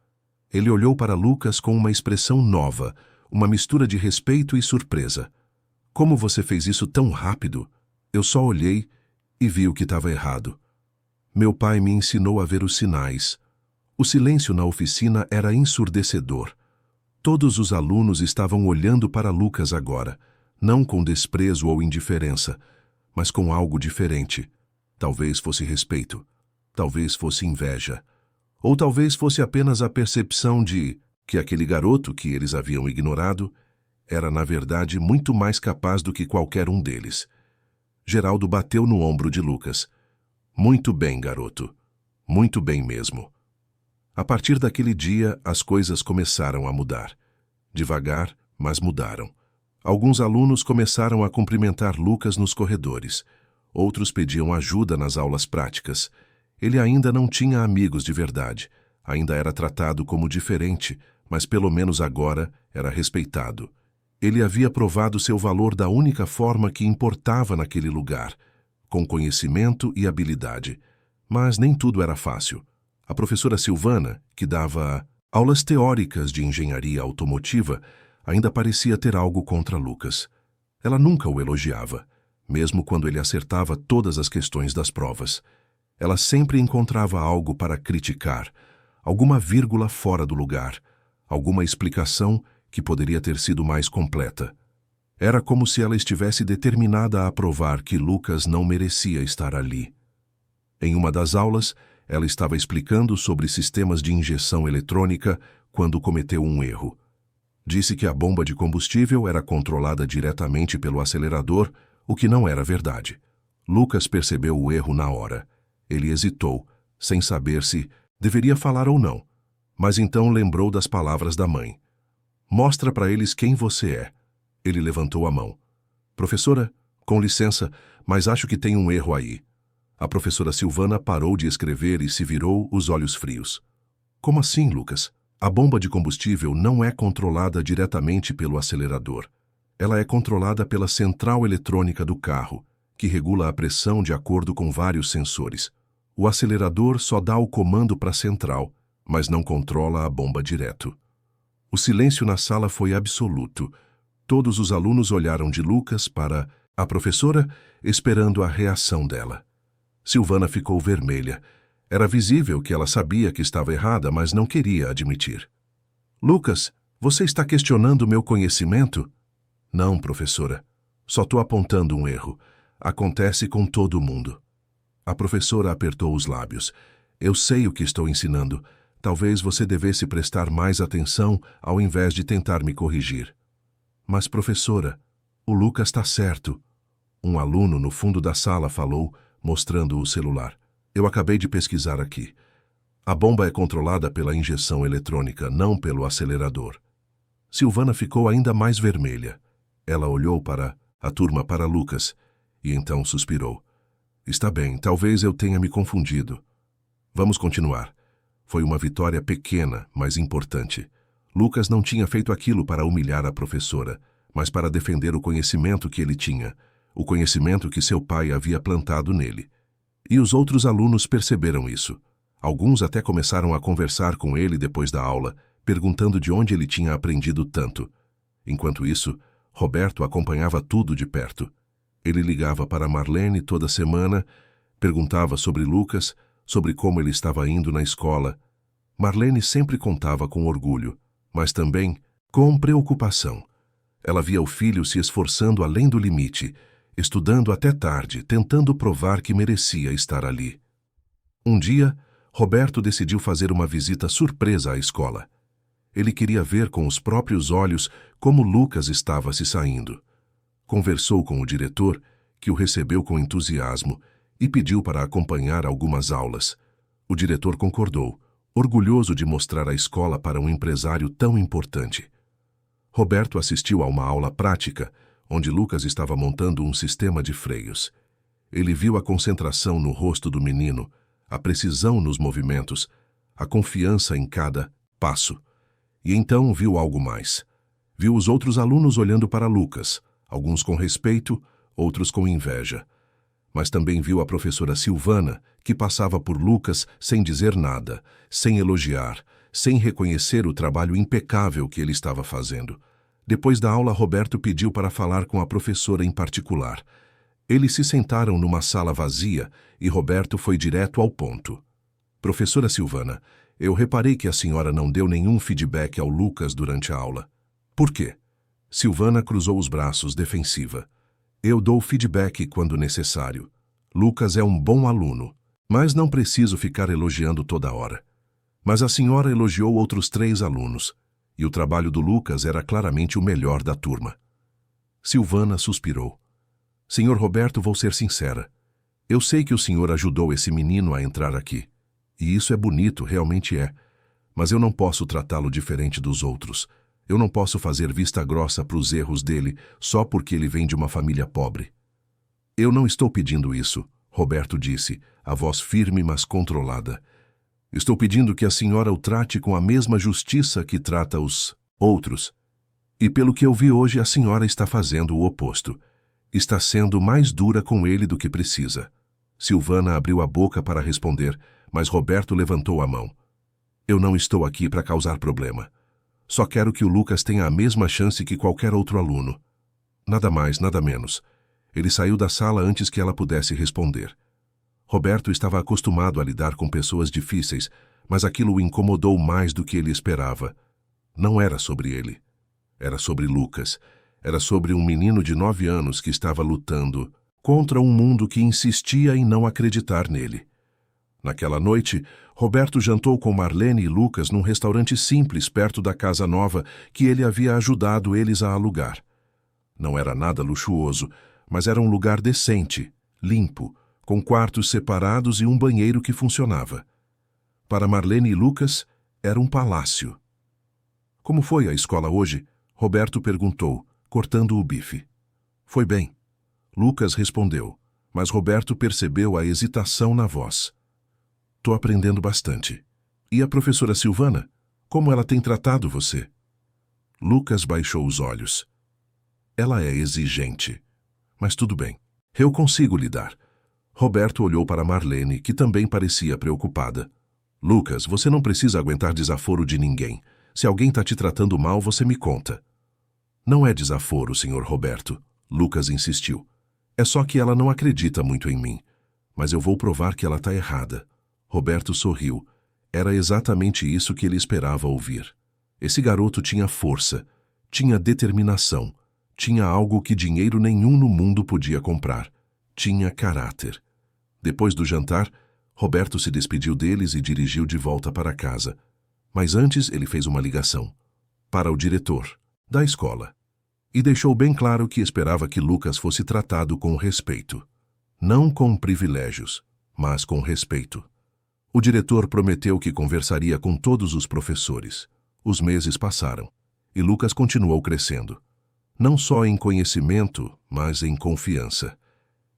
Ele olhou para Lucas com uma expressão nova, uma mistura de respeito e surpresa. Como você fez isso tão rápido? Eu só olhei e vi o que estava errado. Meu pai me ensinou a ver os sinais. O silêncio na oficina era ensurdecedor. Todos os alunos estavam olhando para Lucas agora, não com desprezo ou indiferença, mas com algo diferente. Talvez fosse respeito, talvez fosse inveja, ou talvez fosse apenas a percepção de que aquele garoto que eles haviam ignorado era, na verdade, muito mais capaz do que qualquer um deles. Geraldo bateu no ombro de Lucas. Muito bem, garoto. Muito bem mesmo. A partir daquele dia, as coisas começaram a mudar. Devagar, mas mudaram. Alguns alunos começaram a cumprimentar Lucas nos corredores. Outros pediam ajuda nas aulas práticas. Ele ainda não tinha amigos de verdade. Ainda era tratado como diferente, mas pelo menos agora era respeitado. Ele havia provado seu valor da única forma que importava naquele lugar, com conhecimento e habilidade. Mas nem tudo era fácil. A professora Silvana, que dava aulas teóricas de engenharia automotiva, ainda parecia ter algo contra Lucas. Ela nunca o elogiava, mesmo quando ele acertava todas as questões das provas. Ela sempre encontrava algo para criticar, alguma vírgula fora do lugar, alguma explicação que poderia ter sido mais completa. Era como se ela estivesse determinada a provar que Lucas não merecia estar ali. Em uma das aulas, ela estava explicando sobre sistemas de injeção eletrônica quando cometeu um erro. Disse que a bomba de combustível era controlada diretamente pelo acelerador, o que não era verdade. Lucas percebeu o erro na hora. Ele hesitou, sem saber se deveria falar ou não, mas então lembrou das palavras da mãe. Mostra para eles quem você é. Ele levantou a mão. Professora, com licença, mas acho que tem um erro aí. A professora Silvana parou de escrever e se virou, os olhos frios. Como assim, Lucas? A bomba de combustível não é controlada diretamente pelo acelerador. Ela é controlada pela central eletrônica do carro, que regula a pressão de acordo com vários sensores. O acelerador só dá o comando para a central, mas não controla a bomba direto. O silêncio na sala foi absoluto. Todos os alunos olharam de Lucas para a professora, esperando a reação dela. Silvana ficou vermelha. Era visível que ela sabia que estava errada, mas não queria admitir. Lucas, você está questionando meu conhecimento? Não, professora. Só estou apontando um erro. Acontece com todo mundo. A professora apertou os lábios. Eu sei o que estou ensinando. Talvez você devesse prestar mais atenção ao invés de tentar me corrigir. Mas, professora, o Lucas está certo. Um aluno no fundo da sala falou, mostrando o celular. Eu acabei de pesquisar aqui. A bomba é controlada pela injeção eletrônica, não pelo acelerador. Silvana ficou ainda mais vermelha. Ela olhou para a turma, para Lucas, e então suspirou. Está bem, talvez eu tenha me confundido. Vamos continuar. Foi uma vitória pequena, mas importante. Lucas não tinha feito aquilo para humilhar a professora, mas para defender o conhecimento que ele tinha, o conhecimento que seu pai havia plantado nele. E os outros alunos perceberam isso. Alguns até começaram a conversar com ele depois da aula, perguntando de onde ele tinha aprendido tanto. Enquanto isso, Roberto acompanhava tudo de perto. Ele ligava para Marlene toda semana, perguntava sobre Lucas, sobre como ele estava indo na escola. Marlene sempre contava com orgulho, mas também com preocupação. Ela via o filho se esforçando além do limite, estudando até tarde, tentando provar que merecia estar ali. Um dia, Roberto decidiu fazer uma visita surpresa à escola. Ele queria ver com os próprios olhos como Lucas estava se saindo. Conversou com o diretor, que o recebeu com entusiasmo, e pediu para acompanhar algumas aulas. O diretor concordou, orgulhoso de mostrar a escola para um empresário tão importante. Roberto assistiu a uma aula prática, onde Lucas estava montando um sistema de freios. Ele viu a concentração no rosto do menino, a precisão nos movimentos, a confiança em cada passo. E então viu algo mais. Viu os outros alunos olhando para Lucas, alguns com respeito, outros com inveja. Mas também viu a professora Silvana, que passava por Lucas sem dizer nada, sem elogiar, sem reconhecer o trabalho impecável que ele estava fazendo. Depois da aula, Roberto pediu para falar com a professora em particular. Eles se sentaram numa sala vazia e Roberto foi direto ao ponto. Professora Silvana, eu reparei que a senhora não deu nenhum feedback ao Lucas durante a aula. Por quê? Silvana cruzou os braços, defensiva. Eu dou feedback quando necessário. Lucas é um bom aluno, mas não preciso ficar elogiando toda hora. Mas a senhora elogiou outros 3 alunos, e o trabalho do Lucas era claramente o melhor da turma. Silvana suspirou. Senhor Roberto, vou ser sincera. Eu sei que o senhor ajudou esse menino a entrar aqui. E isso é bonito, realmente é. Mas eu não posso tratá-lo diferente dos outros. Eu não posso fazer vista grossa para os erros dele só porque ele vem de uma família pobre. Eu não estou pedindo isso, Roberto disse, a voz firme mas controlada. Estou pedindo que a senhora o trate com a mesma justiça que trata os outros. E pelo que eu vi hoje, a senhora está fazendo o oposto. Está sendo mais dura com ele do que precisa. Silvana abriu a boca para responder, mas Roberto levantou a mão. Eu não estou aqui para causar problema. Só quero que o Lucas tenha a mesma chance que qualquer outro aluno. Nada mais, nada menos. Ele saiu da sala antes que ela pudesse responder. Roberto estava acostumado a lidar com pessoas difíceis, mas aquilo o incomodou mais do que ele esperava. Não era sobre ele. Era sobre Lucas. Era sobre um menino de 9 anos que estava lutando contra um mundo que insistia em não acreditar nele. Naquela noite, Roberto jantou com Marlene e Lucas num restaurante simples perto da casa nova que ele havia ajudado eles a alugar. Não era nada luxuoso, mas era um lugar decente, limpo, com quartos separados e um banheiro que funcionava. Para Marlene e Lucas, era um palácio. Como foi a escola hoje? Roberto perguntou, cortando o bife. Foi bem. Lucas respondeu, mas Roberto percebeu a hesitação na voz. Tô aprendendo bastante. E a professora Silvana? Como ela tem tratado você? Lucas baixou os olhos. Ela é exigente. Mas tudo bem. Eu consigo lidar. Roberto olhou para Marlene, que também parecia preocupada. Lucas, você não precisa aguentar desaforo de ninguém. Se alguém está te tratando mal, você me conta. Não é desaforo, senhor Roberto. Lucas insistiu. É só que ela não acredita muito em mim. Mas eu vou provar que ela está errada. Roberto sorriu. Era exatamente isso que ele esperava ouvir. Esse garoto tinha força, tinha determinação, tinha algo que dinheiro nenhum no mundo podia comprar. Tinha caráter. Depois do jantar, Roberto se despediu deles e dirigiu de volta para casa. Mas antes ele fez uma ligação. Para o diretor da escola. E deixou bem claro que esperava que Lucas fosse tratado com respeito. Não com privilégios, mas com respeito. O diretor prometeu que conversaria com todos os professores. Os meses passaram, e Lucas continuou crescendo. Não só em conhecimento, mas em confiança.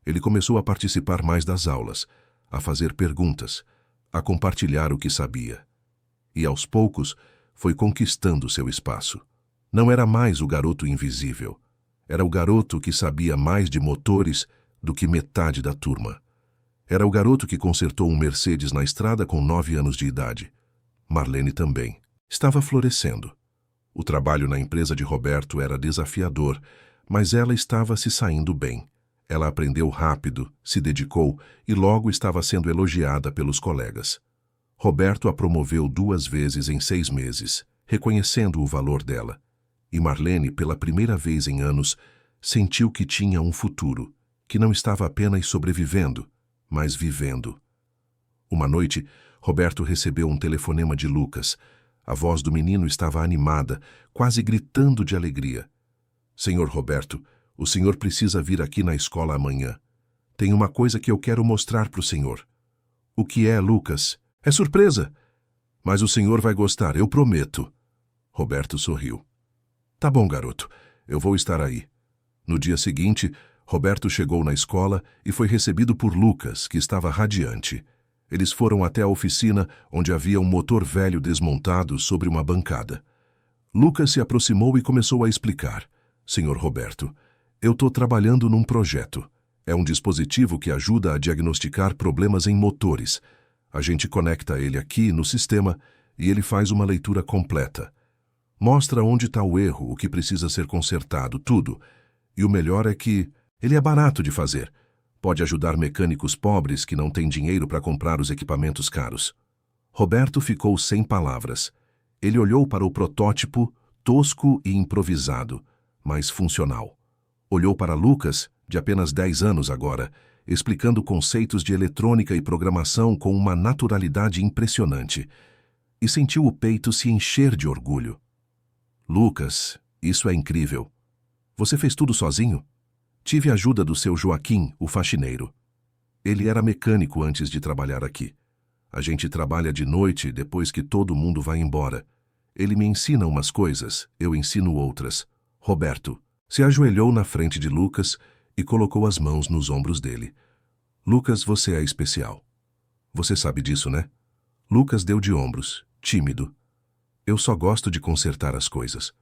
Ele começou a participar mais das aulas, a fazer perguntas, a compartilhar o que sabia. E aos poucos, foi conquistando seu espaço. Não era mais o garoto invisível. Era o garoto que sabia mais de motores do que metade da turma. Era o garoto que consertou um Mercedes na estrada com 9 anos de idade. Marlene também. Estava florescendo. O trabalho na empresa de Roberto era desafiador, mas ela estava se saindo bem. Ela aprendeu rápido, se dedicou e logo estava sendo elogiada pelos colegas. Roberto a promoveu 2 vezes em 6 meses, reconhecendo o valor dela. E Marlene, pela primeira vez em anos, sentiu que tinha um futuro, que não estava apenas sobrevivendo, mas vivendo. Uma noite, Roberto recebeu um telefonema de Lucas. A voz do menino estava animada, quase gritando de alegria. Senhor Roberto, o senhor precisa vir aqui na escola amanhã. Tem uma coisa que eu quero mostrar para o senhor. O que é, Lucas? É surpresa. Mas o senhor vai gostar, eu prometo. Roberto sorriu. Tá bom, garoto, eu vou estar aí. No dia seguinte, Roberto chegou na escola e foi recebido por Lucas, que estava radiante. Eles foram até a oficina, onde havia um motor velho desmontado sobre uma bancada. Lucas se aproximou e começou a explicar. Senhor Roberto, eu estou trabalhando num projeto. É um dispositivo que ajuda a diagnosticar problemas em motores. A gente conecta ele aqui no sistema e ele faz uma leitura completa. Mostra onde está o erro, o que precisa ser consertado, tudo. E o melhor é que ele é barato de fazer. Pode ajudar mecânicos pobres que não têm dinheiro para comprar os equipamentos caros. Roberto ficou sem palavras. Ele olhou para o protótipo, tosco e improvisado, mas funcional. Olhou para Lucas, de apenas 10 anos agora, explicando conceitos de eletrônica e programação com uma naturalidade impressionante, e sentiu o peito se encher de orgulho. Lucas, isso é incrível. Você fez tudo sozinho? Tive a ajuda do seu Joaquim, o faxineiro. Ele era mecânico antes de trabalhar aqui. A gente trabalha de noite depois que todo mundo vai embora. Ele me ensina umas coisas, eu ensino outras. Roberto se ajoelhou na frente de Lucas e colocou as mãos nos ombros dele. Lucas, você é especial. Você sabe disso, né? Lucas deu de ombros, tímido. Eu só gosto de consertar as coisas.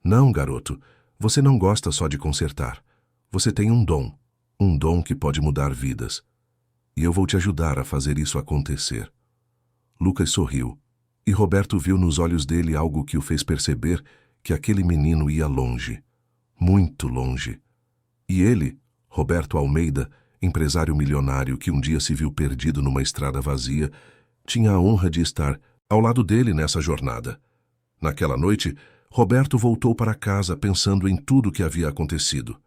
Não, garoto, você não gosta só de consertar. Você tem um dom que pode mudar vidas. E eu vou te ajudar a fazer isso acontecer. Lucas sorriu, e Roberto viu nos olhos dele algo que o fez perceber que aquele menino ia longe, muito longe. E ele, Roberto Almeida, empresário milionário que um dia se viu perdido numa estrada vazia, tinha a honra de estar ao lado dele nessa jornada. Naquela noite, Roberto voltou para casa pensando em tudo o que havia acontecido.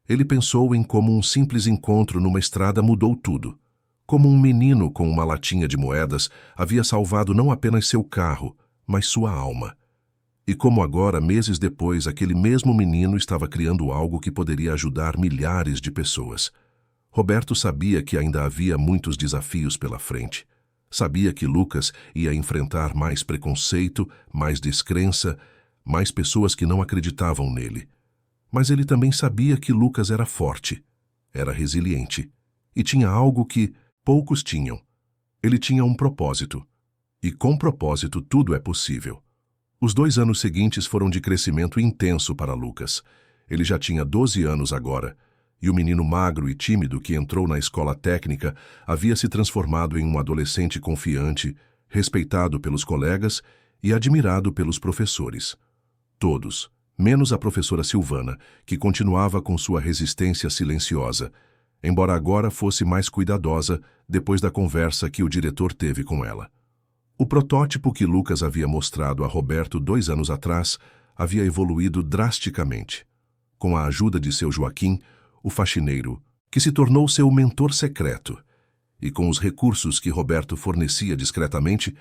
Ele pensou em como um simples encontro numa estrada mudou tudo. Como um menino com uma latinha de moedas havia salvado não apenas seu carro, mas sua alma. E como agora, meses depois, aquele mesmo menino estava criando algo que poderia ajudar milhares de pessoas. Roberto sabia que ainda havia muitos desafios pela frente. Sabia que Lucas ia enfrentar mais preconceito, mais descrença, mais pessoas que não acreditavam nele. Mas ele também sabia que Lucas era forte, era resiliente, e tinha algo que poucos tinham. Ele tinha um propósito. E com propósito tudo é possível. Os 2 anos seguintes foram de crescimento intenso para Lucas. Ele já tinha 12 anos agora, e o menino magro e tímido que entrou na escola técnica havia se transformado em um adolescente confiante, respeitado pelos colegas e admirado pelos professores. Todos, menos a professora Silvana, que continuava com sua resistência silenciosa, embora agora fosse mais cuidadosa depois da conversa que o diretor teve com ela. O protótipo que Lucas havia mostrado a Roberto 2 anos atrás havia evoluído drasticamente. Com a ajuda de seu Joaquim, o faxineiro, que se tornou seu mentor secreto, e com os recursos que Roberto fornecia discretamente,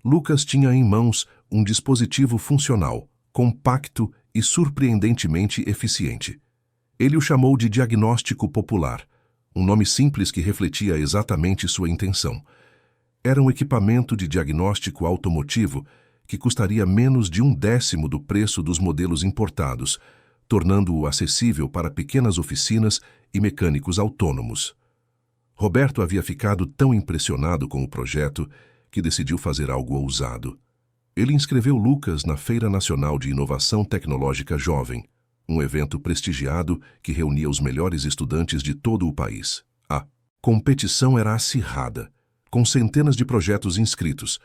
Lucas tinha em mãos um dispositivo funcional, compacto e surpreendentemente eficiente. Ele o chamou de diagnóstico popular, um nome simples que refletia exatamente sua intenção. Era um equipamento de diagnóstico automotivo que custaria menos de 1/10 do preço dos modelos importados, tornando-o acessível para pequenas oficinas e mecânicos autônomos. Roberto havia ficado tão impressionado com o projeto que decidiu fazer algo ousado. Ele inscreveu Lucas na Feira Nacional de Inovação Tecnológica Jovem, um evento prestigiado que reunia os melhores estudantes de todo o país. A competição era acirrada, com centenas de projetos inscritos,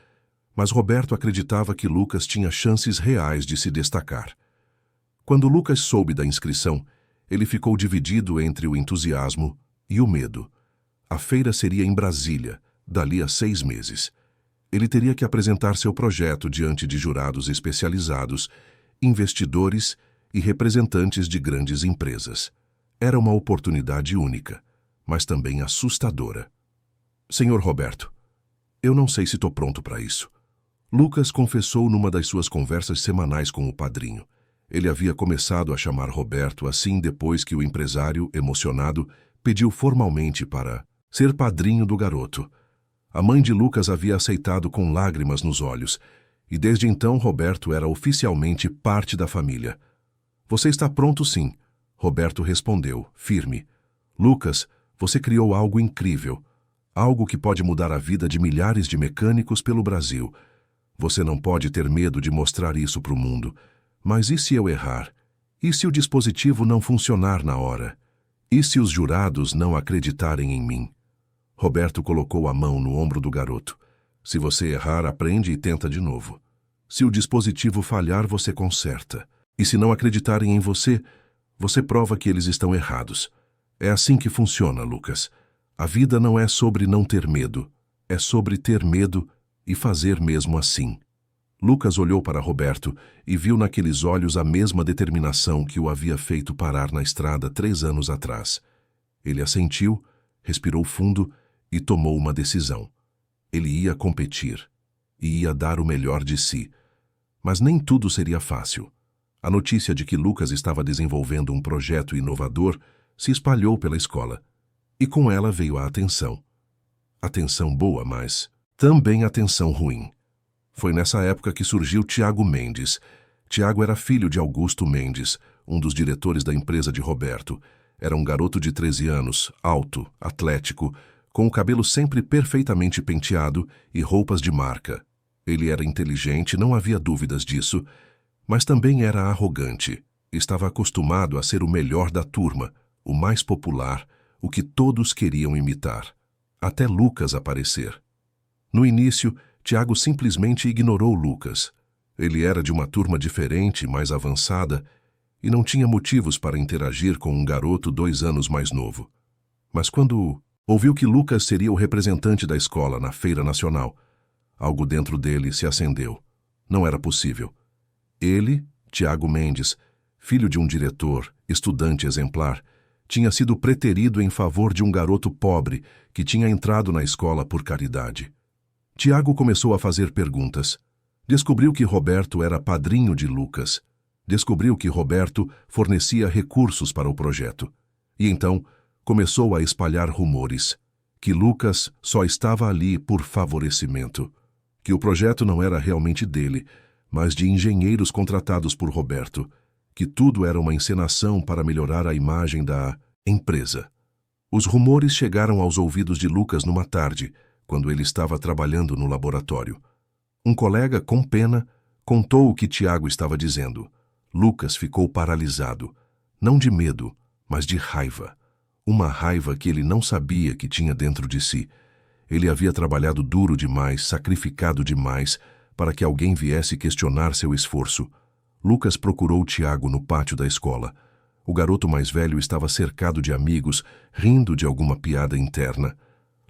mas Roberto acreditava que Lucas tinha chances reais de se destacar. Quando Lucas soube da inscrição, ele ficou dividido entre o entusiasmo e o medo. A feira seria em Brasília, dali a 6 meses. Ele teria que apresentar seu projeto diante de jurados especializados, investidores e representantes de grandes empresas. Era uma oportunidade única, mas também assustadora. Senhor Roberto, eu não sei se estou pronto para isso. Lucas confessou numa das suas conversas semanais com o padrinho. Ele havia começado a chamar Roberto assim depois que o empresário, emocionado, pediu formalmente para ser padrinho do garoto. A mãe de Lucas havia aceitado com lágrimas nos olhos, e desde então Roberto era oficialmente parte da família. Você está pronto, sim, Roberto respondeu, firme. Lucas, você criou algo incrível, algo que pode mudar a vida de milhares de mecânicos pelo Brasil. Você não pode ter medo de mostrar isso para o mundo. Mas e se eu errar? E se o dispositivo não funcionar na hora? E se os jurados não acreditarem em mim? Roberto colocou a mão no ombro do garoto. Se você errar, aprende e tenta de novo. Se o dispositivo falhar, você conserta. E se não acreditarem em você, você prova que eles estão errados. É assim que funciona, Lucas. A vida não é sobre não ter medo, é sobre ter medo e fazer mesmo assim. Lucas olhou para Roberto e viu naqueles olhos a mesma determinação que o havia feito parar na estrada 3 anos atrás. Ele assentiu, respirou fundo e tomou uma decisão. Ele ia competir e ia dar o melhor de si. Mas nem tudo seria fácil. A notícia de que Lucas estava desenvolvendo um projeto inovador se espalhou pela escola. E com ela veio a atenção. Atenção boa, mas também atenção ruim. Foi nessa época que surgiu Tiago Mendes. Tiago era filho de Augusto Mendes, um dos diretores da empresa de Roberto. Era um garoto de 13 anos, alto, atlético, com o cabelo sempre perfeitamente penteado e roupas de marca. Ele era inteligente, não havia dúvidas disso, mas também era arrogante. Estava acostumado a ser o melhor da turma, o mais popular, o que todos queriam imitar. Até Lucas aparecer. No início, Tiago simplesmente ignorou Lucas. Ele era de uma turma diferente, mais avançada, e não tinha motivos para interagir com um garoto 2 anos mais novo. Mas quando ouviu que Lucas seria o representante da escola na Feira Nacional, algo dentro dele se acendeu. Não era possível. Ele, Tiago Mendes, filho de um diretor, estudante exemplar, tinha sido preterido em favor de um garoto pobre que tinha entrado na escola por caridade. Tiago começou a fazer perguntas. Descobriu que Roberto era padrinho de Lucas. Descobriu que Roberto fornecia recursos para o projeto. E então começou a espalhar rumores. Que Lucas só estava ali por favorecimento. Que o projeto não era realmente dele, mas de engenheiros contratados por Roberto. Que tudo era uma encenação para melhorar a imagem da empresa. Os rumores chegaram aos ouvidos de Lucas numa tarde, quando ele estava trabalhando no laboratório. Um colega, com pena, contou o que Tiago estava dizendo. Lucas ficou paralisado, não de medo, mas de raiva. Uma raiva que ele não sabia que tinha dentro de si. Ele havia trabalhado duro demais, sacrificado demais, para que alguém viesse questionar seu esforço. Lucas procurou Tiago no pátio da escola. O garoto mais velho estava cercado de amigos, rindo de alguma piada interna.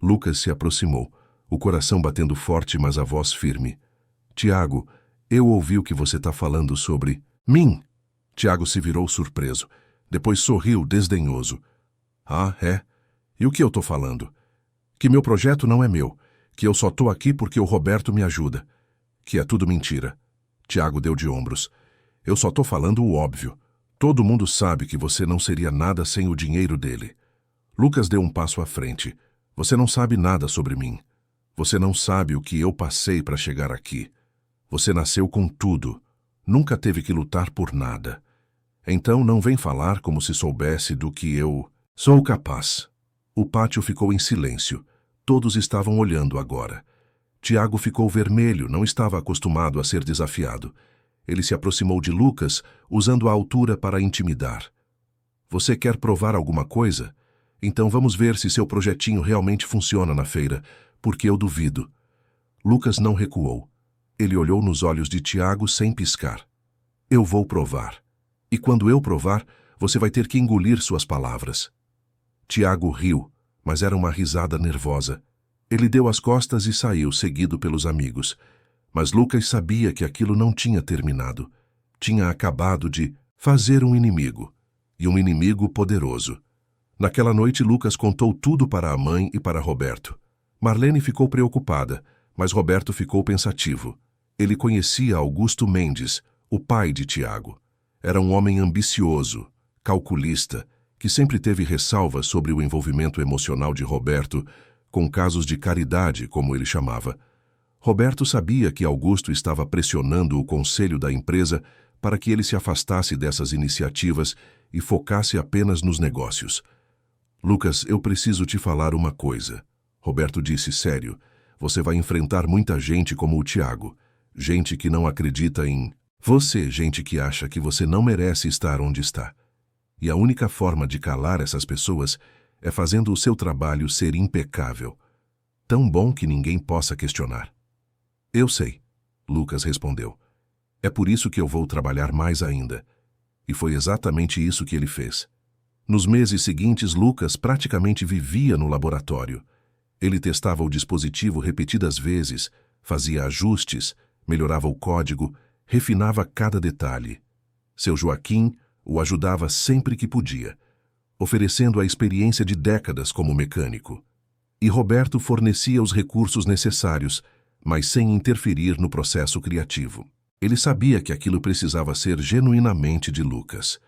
Lucas se aproximou, o coração batendo forte, mas a voz firme. Tiago, eu ouvi o que você está falando sobre mim. Tiago se virou surpreso. Depois sorriu, desdenhoso. Ah, é? E o que eu estou falando? Que meu projeto não é meu, que eu só estou aqui porque o Roberto me ajuda. Que é tudo mentira. Tiago deu de ombros. Eu só estou falando o óbvio. Todo mundo sabe que você não seria nada sem o dinheiro dele. Lucas deu um passo à frente. Você não sabe nada sobre mim. Você não sabe o que eu passei para chegar aqui. Você nasceu com tudo. Nunca teve que lutar por nada. Então não vem falar como se soubesse do que eu sou capaz. O pátio ficou em silêncio. Todos estavam olhando agora. Tiago ficou vermelho, não estava acostumado a ser desafiado. Ele se aproximou de Lucas, usando a altura para intimidar. Você quer provar alguma coisa? Então vamos ver se seu projetinho realmente funciona na feira, porque eu duvido. Lucas não recuou. Ele olhou nos olhos de Tiago sem piscar. Eu vou provar. E quando eu provar, você vai ter que engolir suas palavras. Tiago riu, mas era uma risada nervosa. Ele deu as costas e saiu, seguido pelos amigos. Mas Lucas sabia que aquilo não tinha terminado. Tinha acabado de fazer um inimigo. E um inimigo poderoso. Naquela noite, Lucas contou tudo para a mãe e para Roberto. Marlene ficou preocupada, mas Roberto ficou pensativo. Ele conhecia Augusto Mendes, o pai de Tiago. Era um homem ambicioso, calculista, que sempre teve ressalvas sobre o envolvimento emocional de Roberto com casos de caridade, como ele chamava. Roberto sabia que Augusto estava pressionando o conselho da empresa para que ele se afastasse dessas iniciativas e focasse apenas nos negócios. Lucas, eu preciso te falar uma coisa. Roberto disse sério. Você vai enfrentar muita gente como o Tiago. Gente que não acredita em você, gente que acha que você não merece estar onde está. E a única forma de calar essas pessoas é fazendo o seu trabalho ser impecável. Tão bom que ninguém possa questionar. Eu sei, Lucas respondeu. É por isso que eu vou trabalhar mais ainda. E foi exatamente isso que ele fez. Nos meses seguintes, Lucas praticamente vivia no laboratório. Ele testava o dispositivo repetidas vezes, fazia ajustes, melhorava o código, refinava cada detalhe. Seu Joaquim o ajudava sempre que podia, oferecendo a experiência de décadas como mecânico. E Roberto fornecia os recursos necessários, mas sem interferir no processo criativo. Ele sabia que aquilo precisava ser genuinamente de Lucas.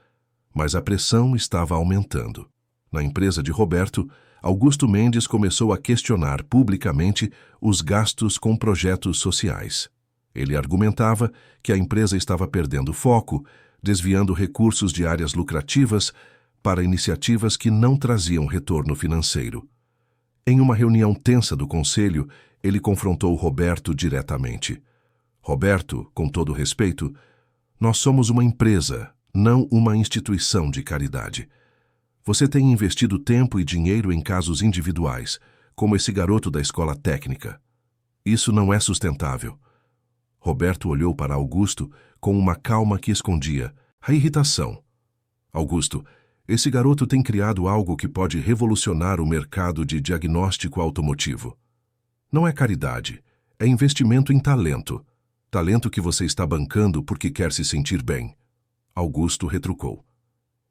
Mas a pressão estava aumentando. Na empresa de Roberto, Augusto Mendes começou a questionar publicamente os gastos com projetos sociais. Ele argumentava que a empresa estava perdendo foco, desviando recursos de áreas lucrativas para iniciativas que não traziam retorno financeiro. Em uma reunião tensa do conselho, ele confrontou Roberto diretamente. Roberto, com todo respeito, nós somos uma empresa, não uma instituição de caridade. Você tem investido tempo e dinheiro em casos individuais, como esse garoto da escola técnica. Isso não é sustentável. Roberto olhou para Augusto com uma calma que escondia a irritação. Augusto, esse garoto tem criado algo que pode revolucionar o mercado de diagnóstico automotivo. Não é caridade, é investimento em talento. Talento que você está bancando porque quer se sentir bem. Augusto retrucou.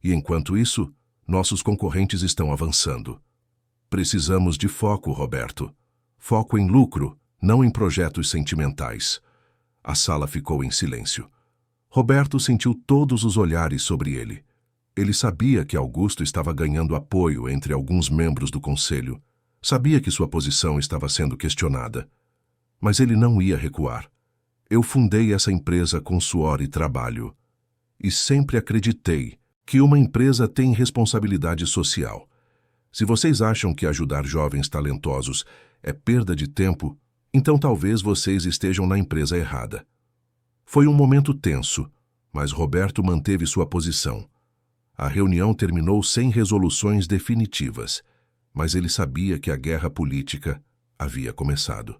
E enquanto isso, nossos concorrentes estão avançando. Precisamos de foco, Roberto. Foco em lucro, não em projetos sentimentais. A sala ficou em silêncio. Roberto sentiu todos os olhares sobre ele. Ele sabia que Augusto estava ganhando apoio entre alguns membros do conselho. Sabia que sua posição estava sendo questionada. Mas ele não ia recuar. Eu fundei essa empresa com suor e trabalho. E sempre acreditei que uma empresa tem responsabilidade social. Se vocês acham que ajudar jovens talentosos é perda de tempo, então talvez vocês estejam na empresa errada. Foi um momento tenso, mas Roberto manteve sua posição. A reunião terminou sem resoluções definitivas, mas ele sabia que a guerra política havia começado.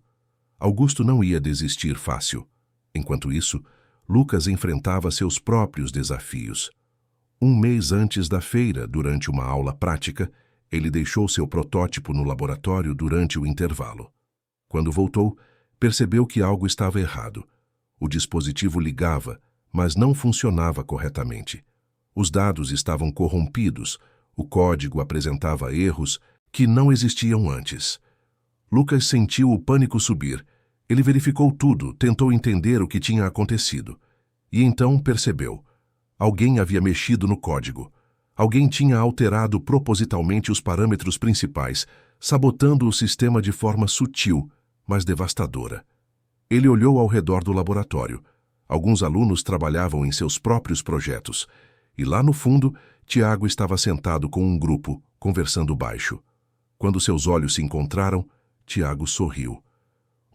Augusto não ia desistir fácil. Enquanto isso, Lucas enfrentava seus próprios desafios. Um mês antes da feira, durante uma aula prática, ele deixou seu protótipo no laboratório durante o intervalo. Quando voltou, percebeu que algo estava errado. O dispositivo ligava, mas não funcionava corretamente. Os dados estavam corrompidos, o código apresentava erros que não existiam antes. Lucas sentiu o pânico subir. Ele verificou tudo, tentou entender o que tinha acontecido. E então percebeu. Alguém havia mexido no código. Alguém tinha alterado propositalmente os parâmetros principais, sabotando o sistema de forma sutil, mas devastadora. Ele olhou ao redor do laboratório. Alguns alunos trabalhavam em seus próprios projetos. E lá no fundo, Tiago estava sentado com um grupo, conversando baixo. Quando seus olhos se encontraram, Tiago sorriu.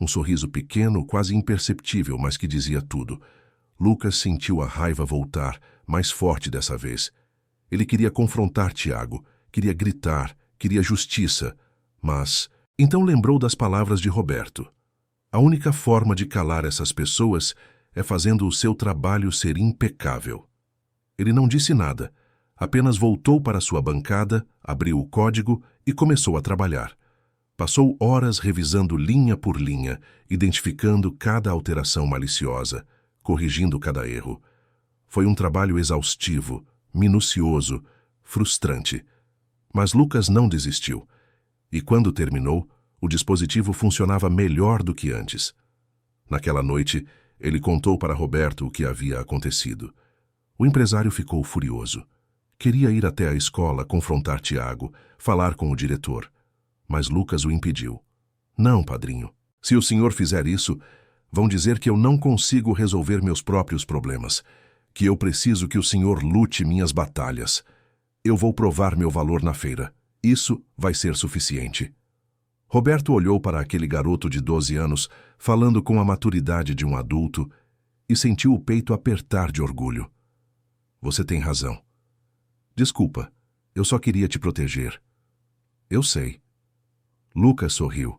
Um sorriso pequeno, quase imperceptível, mas que dizia tudo. Lucas sentiu a raiva voltar, mais forte dessa vez. Ele queria confrontar Tiago, queria gritar, queria justiça, mas então lembrou das palavras de Roberto. A única forma de calar essas pessoas é fazendo o seu trabalho ser impecável. Ele não disse nada, apenas voltou para sua bancada, abriu o código e começou a trabalhar. Passou horas revisando linha por linha, identificando cada alteração maliciosa, corrigindo cada erro. Foi um trabalho exaustivo, minucioso, frustrante. Mas Lucas não desistiu. E quando terminou, o dispositivo funcionava melhor do que antes. Naquela noite, ele contou para Roberto o que havia acontecido. O empresário ficou furioso. Queria ir até a escola confrontar Tiago, falar com o diretor. Mas Lucas o impediu. Não, padrinho. Se o senhor fizer isso, vão dizer que eu não consigo resolver meus próprios problemas, que eu preciso que o senhor lute minhas batalhas. Eu vou provar meu valor na feira. Isso vai ser suficiente. Roberto olhou para aquele garoto de 12 anos, falando com a maturidade de um adulto, e sentiu o peito apertar de orgulho. Você tem razão. Desculpa, eu só queria te proteger. Eu sei. Lucas sorriu.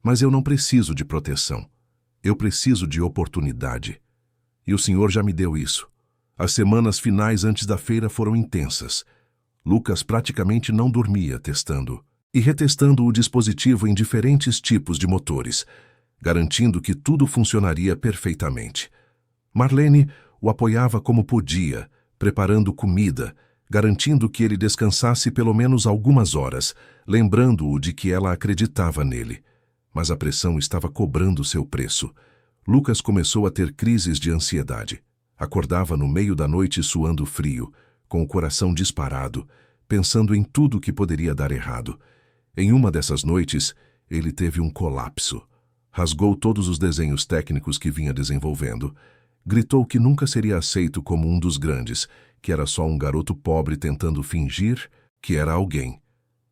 Mas eu não preciso de proteção. Eu preciso de oportunidade. E o senhor já me deu isso. As semanas finais antes da feira foram intensas. Lucas praticamente não dormia testando e retestando o dispositivo em diferentes tipos de motores, garantindo que tudo funcionaria perfeitamente. Marlene o apoiava como podia, preparando comida, garantindo que ele descansasse pelo menos algumas horas, lembrando-o de que ela acreditava nele. Mas a pressão estava cobrando seu preço. Lucas começou a ter crises de ansiedade. Acordava no meio da noite suando frio, com o coração disparado, pensando em tudo que poderia dar errado. Em uma dessas noites, ele teve um colapso. Rasgou todos os desenhos técnicos que vinha desenvolvendo. Gritou que nunca seria aceito como um dos grandes, que era só um garoto pobre tentando fingir que era alguém.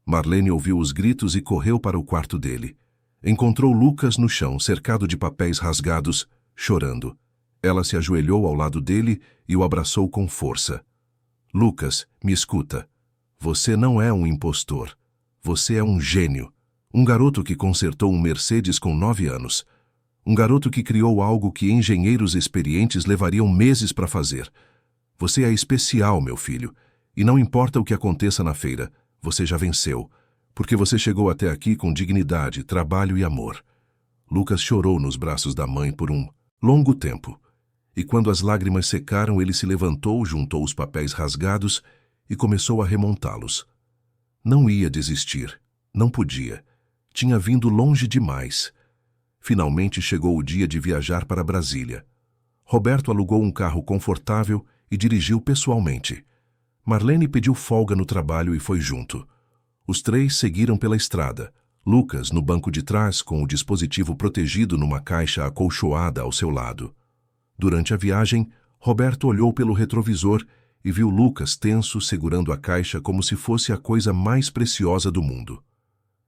Marlene ouviu os gritos e correu para o quarto dele. Encontrou Lucas no chão, cercado de papéis rasgados, chorando. Ela se ajoelhou ao lado dele e o abraçou com força. Lucas, me escuta. Você não é um impostor. Você é um gênio. Um garoto que consertou um Mercedes com 9 anos. Um garoto que criou algo que engenheiros experientes levariam meses para fazer. Você é especial, meu filho. E não importa o que aconteça na feira, você já venceu. Porque você chegou até aqui com dignidade, trabalho e amor. Lucas chorou nos braços da mãe por um longo tempo. E quando as lágrimas secaram, ele se levantou, juntou os papéis rasgados e começou a remontá-los. Não ia desistir. Não podia. Tinha vindo longe demais. Finalmente chegou o dia de viajar para Brasília. Roberto alugou um carro confortável e dirigiu pessoalmente. Marlene pediu folga no trabalho e foi junto. Os três seguiram pela estrada. Lucas no banco de trás com o dispositivo protegido numa caixa acolchoada ao seu lado. Durante a viagem, Roberto olhou pelo retrovisor e viu Lucas tenso segurando a caixa como se fosse a coisa mais preciosa do mundo.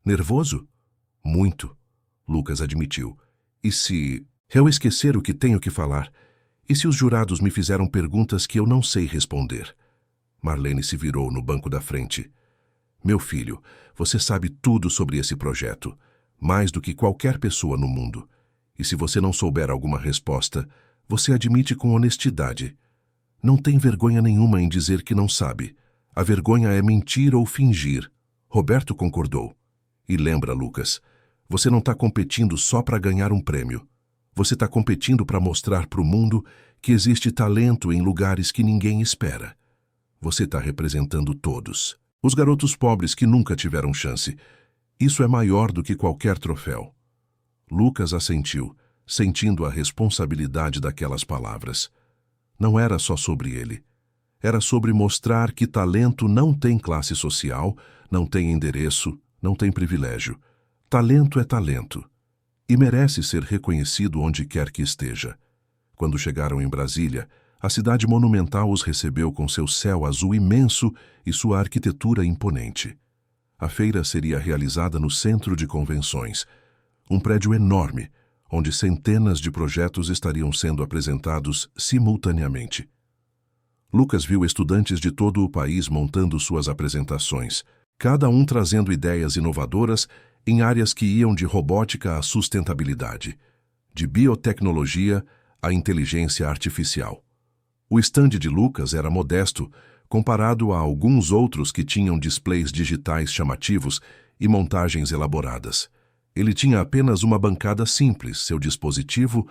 Nervoso? Muito, Lucas admitiu. E se eu esquecer o que tenho que falar? E se os jurados me fizeram perguntas que eu não sei responder? Marlene se virou no banco da frente. Meu filho, você sabe tudo sobre esse projeto, mais do que qualquer pessoa no mundo. E se você não souber alguma resposta, você admite com honestidade. Não tem vergonha nenhuma em dizer que não sabe. A vergonha é mentir ou fingir. Roberto concordou. E lembra, Lucas, você não está competindo só para ganhar um prêmio. Você está competindo para mostrar para o mundo que existe talento em lugares que ninguém espera. Você está representando todos. Os garotos pobres que nunca tiveram chance. Isso é maior do que qualquer troféu. Lucas assentiu, sentindo a responsabilidade daquelas palavras. Não era só sobre ele. Era sobre mostrar que talento não tem classe social, não tem endereço, não tem privilégio. Talento é talento. E merece ser reconhecido onde quer que esteja. Quando chegaram em Brasília, a cidade monumental os recebeu com seu céu azul imenso e sua arquitetura imponente. A feira seria realizada no centro de convenções, um prédio enorme, onde centenas de projetos estariam sendo apresentados simultaneamente. Lucas viu estudantes de todo o país montando suas apresentações, cada um trazendo ideias inovadoras em áreas que iam de robótica à sustentabilidade, de biotecnologia à inteligência artificial. O estande de Lucas era modesto, comparado a alguns outros que tinham displays digitais chamativos e montagens elaboradas. Ele tinha apenas uma bancada simples, seu dispositivo,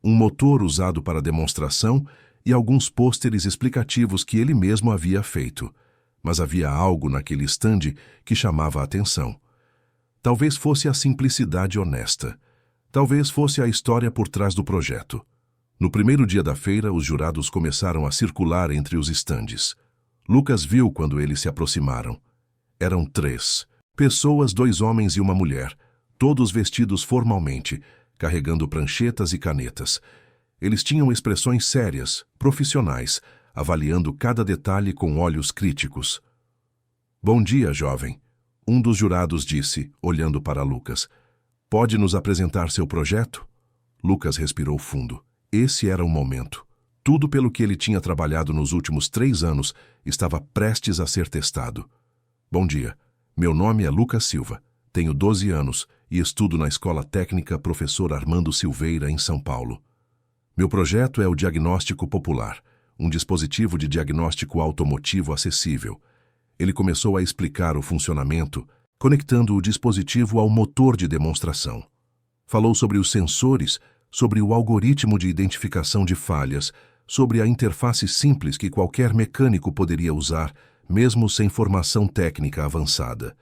um motor usado para demonstração e alguns pôsteres explicativos que ele mesmo havia feito. Mas havia algo naquele estande que chamava a atenção. Talvez fosse a simplicidade honesta. Talvez fosse a história por trás do projeto. No primeiro dia da feira, os jurados começaram a circular entre os estandes. Lucas viu quando eles se aproximaram. Eram 3 pessoas, 2 homens e uma mulher, todos vestidos formalmente, carregando pranchetas e canetas. Eles tinham expressões sérias, profissionais, avaliando cada detalhe com olhos críticos. Bom dia, jovem, um dos jurados disse, olhando para Lucas. Pode nos apresentar seu projeto? Lucas respirou fundo. Esse era o momento. Tudo pelo que ele tinha trabalhado nos últimos 3 anos estava prestes a ser testado. Bom dia. Meu nome é Lucas Silva. Tenho 12 anos e estudo na Escola Técnica Professor Armando Silveira, em São Paulo. Meu projeto é o Diagnóstico Popular, um dispositivo de diagnóstico automotivo acessível. Ele começou a explicar o funcionamento, conectando o dispositivo ao motor de demonstração. Falou sobre os sensores, sobre o algoritmo de identificação de falhas, sobre a interface simples que qualquer mecânico poderia usar, mesmo sem formação técnica avançada.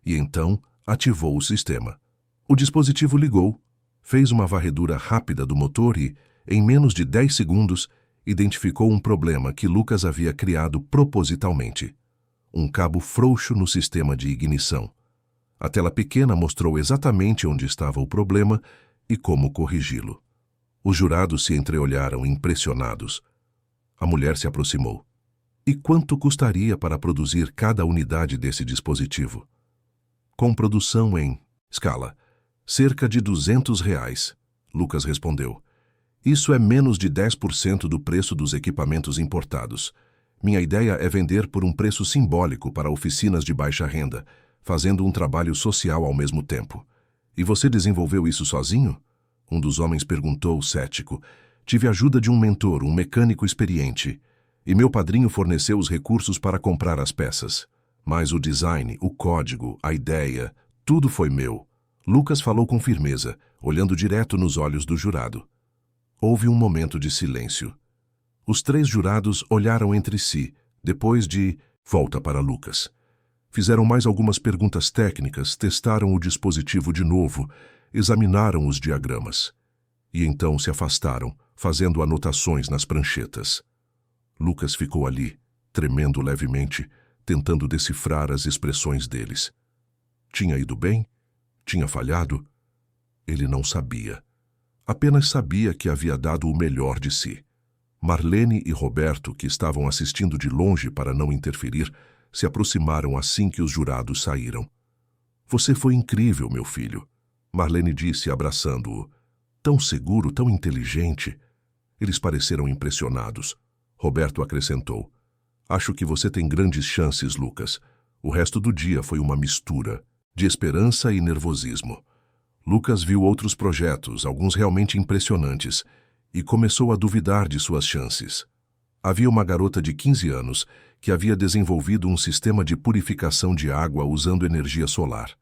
E então, ativou o sistema. O dispositivo ligou, fez uma varredura rápida do motor e, em menos de 10 segundos, identificou um problema que Lucas havia criado propositalmente. Um cabo frouxo no sistema de ignição. A tela pequena mostrou exatamente onde estava o problema e como corrigi-lo. Os jurados se entreolharam impressionados. A mulher se aproximou. E quanto custaria para produzir cada unidade desse dispositivo? Com produção em escala, cerca de R$ 200, Lucas respondeu. Isso é menos de 10% do preço dos equipamentos importados. Minha ideia é vender por um preço simbólico para oficinas de baixa renda, fazendo um trabalho social ao mesmo tempo. E você desenvolveu isso sozinho? Um dos homens perguntou, cético. Tive a ajuda de um mentor, um mecânico experiente. E meu padrinho forneceu os recursos para comprar as peças. Mas o design, o código, a ideia, tudo foi meu. Lucas falou com firmeza, olhando direto nos olhos do jurado. Houve um momento de silêncio. Os 3 jurados olharam entre si, depois de volta para Lucas. Fizeram mais algumas perguntas técnicas, testaram o dispositivo de novo, examinaram os diagramas. E então se afastaram, fazendo anotações nas pranchetas. Lucas ficou ali, tremendo levemente, tentando decifrar as expressões deles. Tinha ido bem? Tinha falhado? Ele não sabia. Apenas sabia que havia dado o melhor de si. Marlene e Roberto, que estavam assistindo de longe para não interferir, se aproximaram assim que os jurados saíram. Você foi incrível, meu filho, Marlene disse, abraçando-o. Tão seguro, tão inteligente. Eles pareceram impressionados. Roberto acrescentou. Acho que você tem grandes chances, Lucas. O resto do dia foi uma mistura de esperança e nervosismo. Lucas viu outros projetos, alguns realmente impressionantes, e começou a duvidar de suas chances. Havia uma garota de 15 anos que havia desenvolvido um sistema de purificação de água usando energia solar.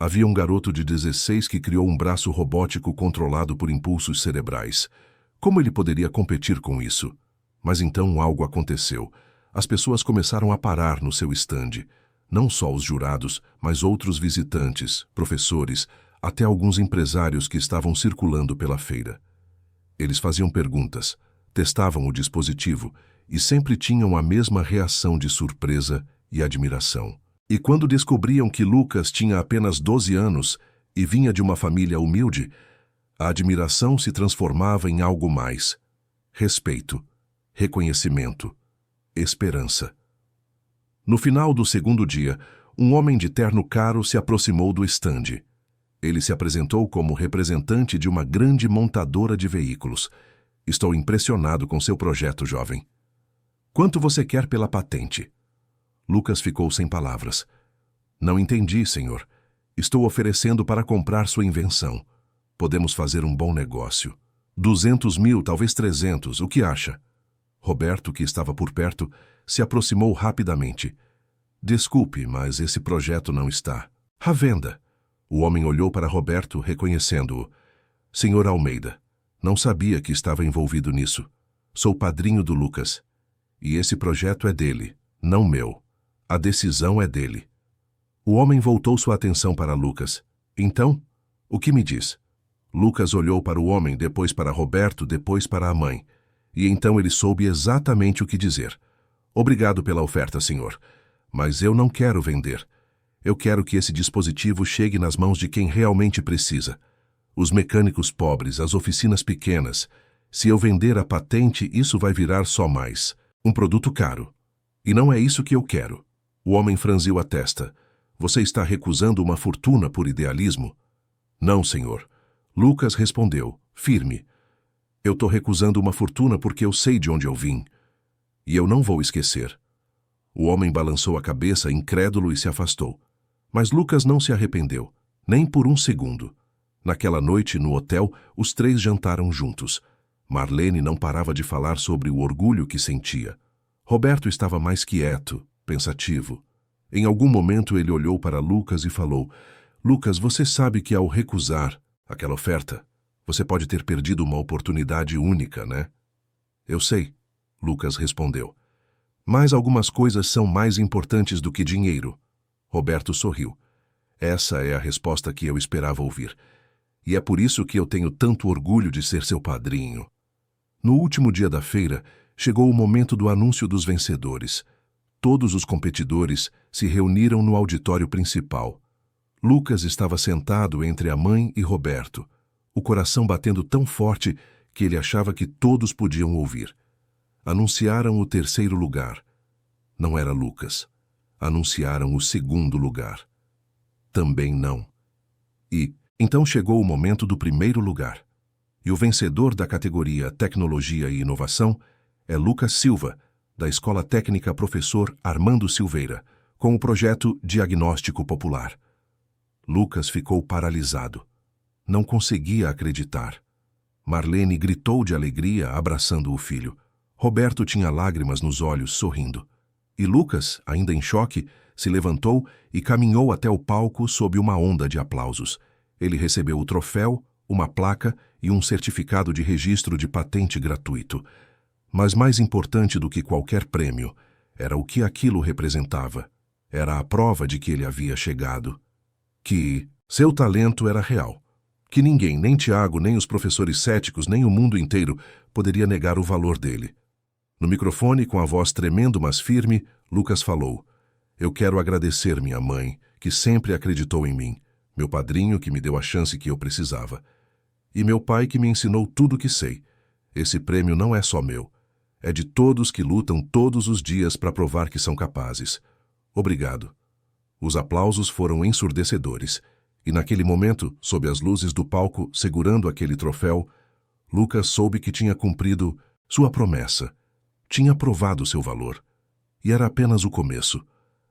Havia um garoto de 16 que criou um braço robótico controlado por impulsos cerebrais. Como ele poderia competir com isso? Mas então algo aconteceu. As pessoas começaram a parar no seu estande. Não só os jurados, mas outros visitantes, professores, até alguns empresários que estavam circulando pela feira. Eles faziam perguntas, testavam o dispositivo e sempre tinham a mesma reação de surpresa e admiração. E quando descobriam que Lucas tinha apenas 12 anos e vinha de uma família humilde, a admiração se transformava em algo mais: respeito, reconhecimento, esperança. No final do segundo dia, um homem de terno caro se aproximou do estande. Ele se apresentou como representante de uma grande montadora de veículos. Estou impressionado com seu projeto, jovem. Quanto você quer pela patente? Lucas ficou sem palavras. Não entendi, senhor. Estou oferecendo para comprar sua invenção. Podemos fazer um bom negócio. 200 mil, talvez 300, o que acha? Roberto, que estava por perto, se aproximou rapidamente. Desculpe, mas esse projeto não está à venda. O homem olhou para Roberto, reconhecendo-o. Senhor Almeida, não sabia que estava envolvido nisso. Sou padrinho do Lucas. E esse projeto é dele, não meu. A decisão é dele. O homem voltou sua atenção para Lucas. Então, o que me diz? Lucas olhou para o homem, depois para Roberto, depois para a mãe. E então ele soube exatamente o que dizer. Obrigado pela oferta, senhor. Mas eu não quero vender. Eu quero que esse dispositivo chegue nas mãos de quem realmente precisa. Os mecânicos pobres, as oficinas pequenas. Se eu vender a patente, isso vai virar só mais um produto caro. E não é isso que eu quero. O homem franziu a testa. Você está recusando uma fortuna por idealismo? Não, senhor. Lucas respondeu, firme. Eu estou recusando uma fortuna porque eu sei de onde eu vim. E eu não vou esquecer. O homem balançou a cabeça, incrédulo, e se afastou. Mas Lucas não se arrependeu, nem por um segundo. Naquela noite, no hotel, os 3 jantaram juntos. Marlene não parava de falar sobre o orgulho que sentia. Roberto estava mais quieto, pensativo. Em algum momento ele olhou para Lucas e falou: Lucas, você sabe que ao recusar aquela oferta, você pode ter perdido uma oportunidade única, né? Eu sei, Lucas respondeu. Mas algumas coisas são mais importantes do que dinheiro. Roberto sorriu. Essa é a resposta que eu esperava ouvir. E é por isso que eu tenho tanto orgulho de ser seu padrinho. No último dia da feira, chegou o momento do anúncio dos vencedores. Todos os competidores se reuniram no auditório principal. Lucas estava sentado entre a mãe e Roberto. o coração batendo tão forte que ele achava que todos podiam ouvir. Anunciaram o terceiro lugar. Não era Lucas. Anunciaram o segundo lugar. Também não. E então chegou o momento do primeiro lugar. E o vencedor da categoria Tecnologia e Inovação é Lucas Silva, da Escola Técnica Professor Armando Silveira, com o projeto Diagnóstico Popular. Lucas ficou paralisado. Não conseguia acreditar. Marlene gritou de alegria, abraçando o filho. Roberto tinha lágrimas nos olhos, sorrindo. E Lucas, ainda em choque, se levantou e caminhou até o palco sob uma onda de aplausos. Ele recebeu o troféu, uma placa e um certificado de registro de patente gratuito. Mas mais importante do que qualquer prêmio, era o que aquilo representava. Era a prova de que ele havia chegado. Que seu talento era real. Que ninguém, nem Tiago, nem os professores céticos, nem o mundo inteiro, poderia negar o valor dele. No microfone, com a voz tremendo mas firme, Lucas falou: "Eu quero agradecer minha mãe, que sempre acreditou em mim, meu padrinho, que me deu a chance que eu precisava, e meu pai, que me ensinou tudo o que sei. Esse prêmio não é só meu. É de todos que lutam todos os dias para provar que são capazes. Obrigado." Os aplausos foram ensurdecedores, e naquele momento, sob as luzes do palco, segurando aquele troféu, Lucas soube que tinha cumprido sua promessa. Tinha provado seu valor. E era apenas o começo.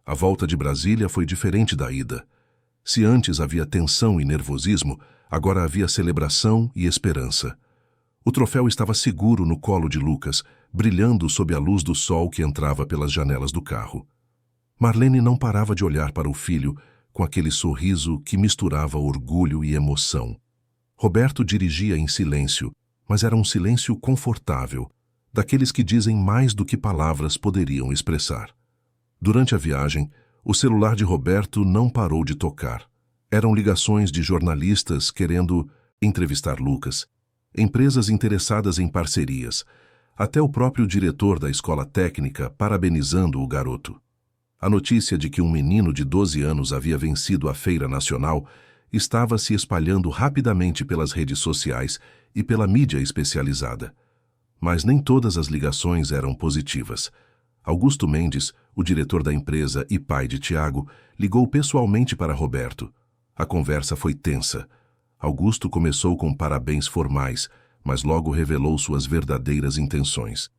A volta de Brasília foi diferente da ida. Se antes havia tensão e nervosismo, agora havia celebração e esperança. O troféu estava seguro no colo de Lucas, brilhando sob a luz do sol que entrava pelas janelas do carro. Marlene não parava de olhar para o filho, com aquele sorriso que misturava orgulho e emoção. Roberto dirigia em silêncio, mas era um silêncio confortável, daqueles que dizem mais do que palavras poderiam expressar. Durante a viagem, o celular de Roberto não parou de tocar. Eram ligações de jornalistas querendo entrevistar Lucas, empresas interessadas em parcerias, até o próprio diretor da escola técnica parabenizando o garoto. A notícia de que um menino de 12 anos havia vencido a Feira Nacional estava se espalhando rapidamente pelas redes sociais e pela mídia especializada. Mas nem todas as ligações eram positivas. Augusto Mendes, o diretor da empresa e pai de Tiago, ligou pessoalmente para Roberto. A conversa foi tensa. Augusto começou com parabéns formais, mas logo revelou suas verdadeiras intenções.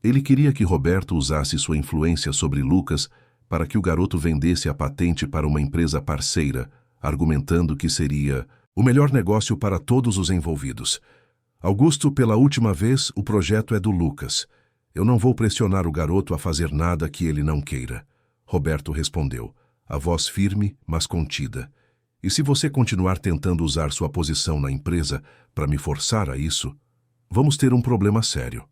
Ele queria que Roberto usasse sua influência sobre Lucas para que o garoto vendesse a patente para uma empresa parceira, argumentando que seria o melhor negócio para todos os envolvidos. Augusto, pela última vez, o projeto é do Lucas. Eu não vou pressionar o garoto a fazer nada que ele não queira. Roberto respondeu, a voz firme, mas contida. E se você continuar tentando usar sua posição na empresa para me forçar a isso, vamos ter um problema sério.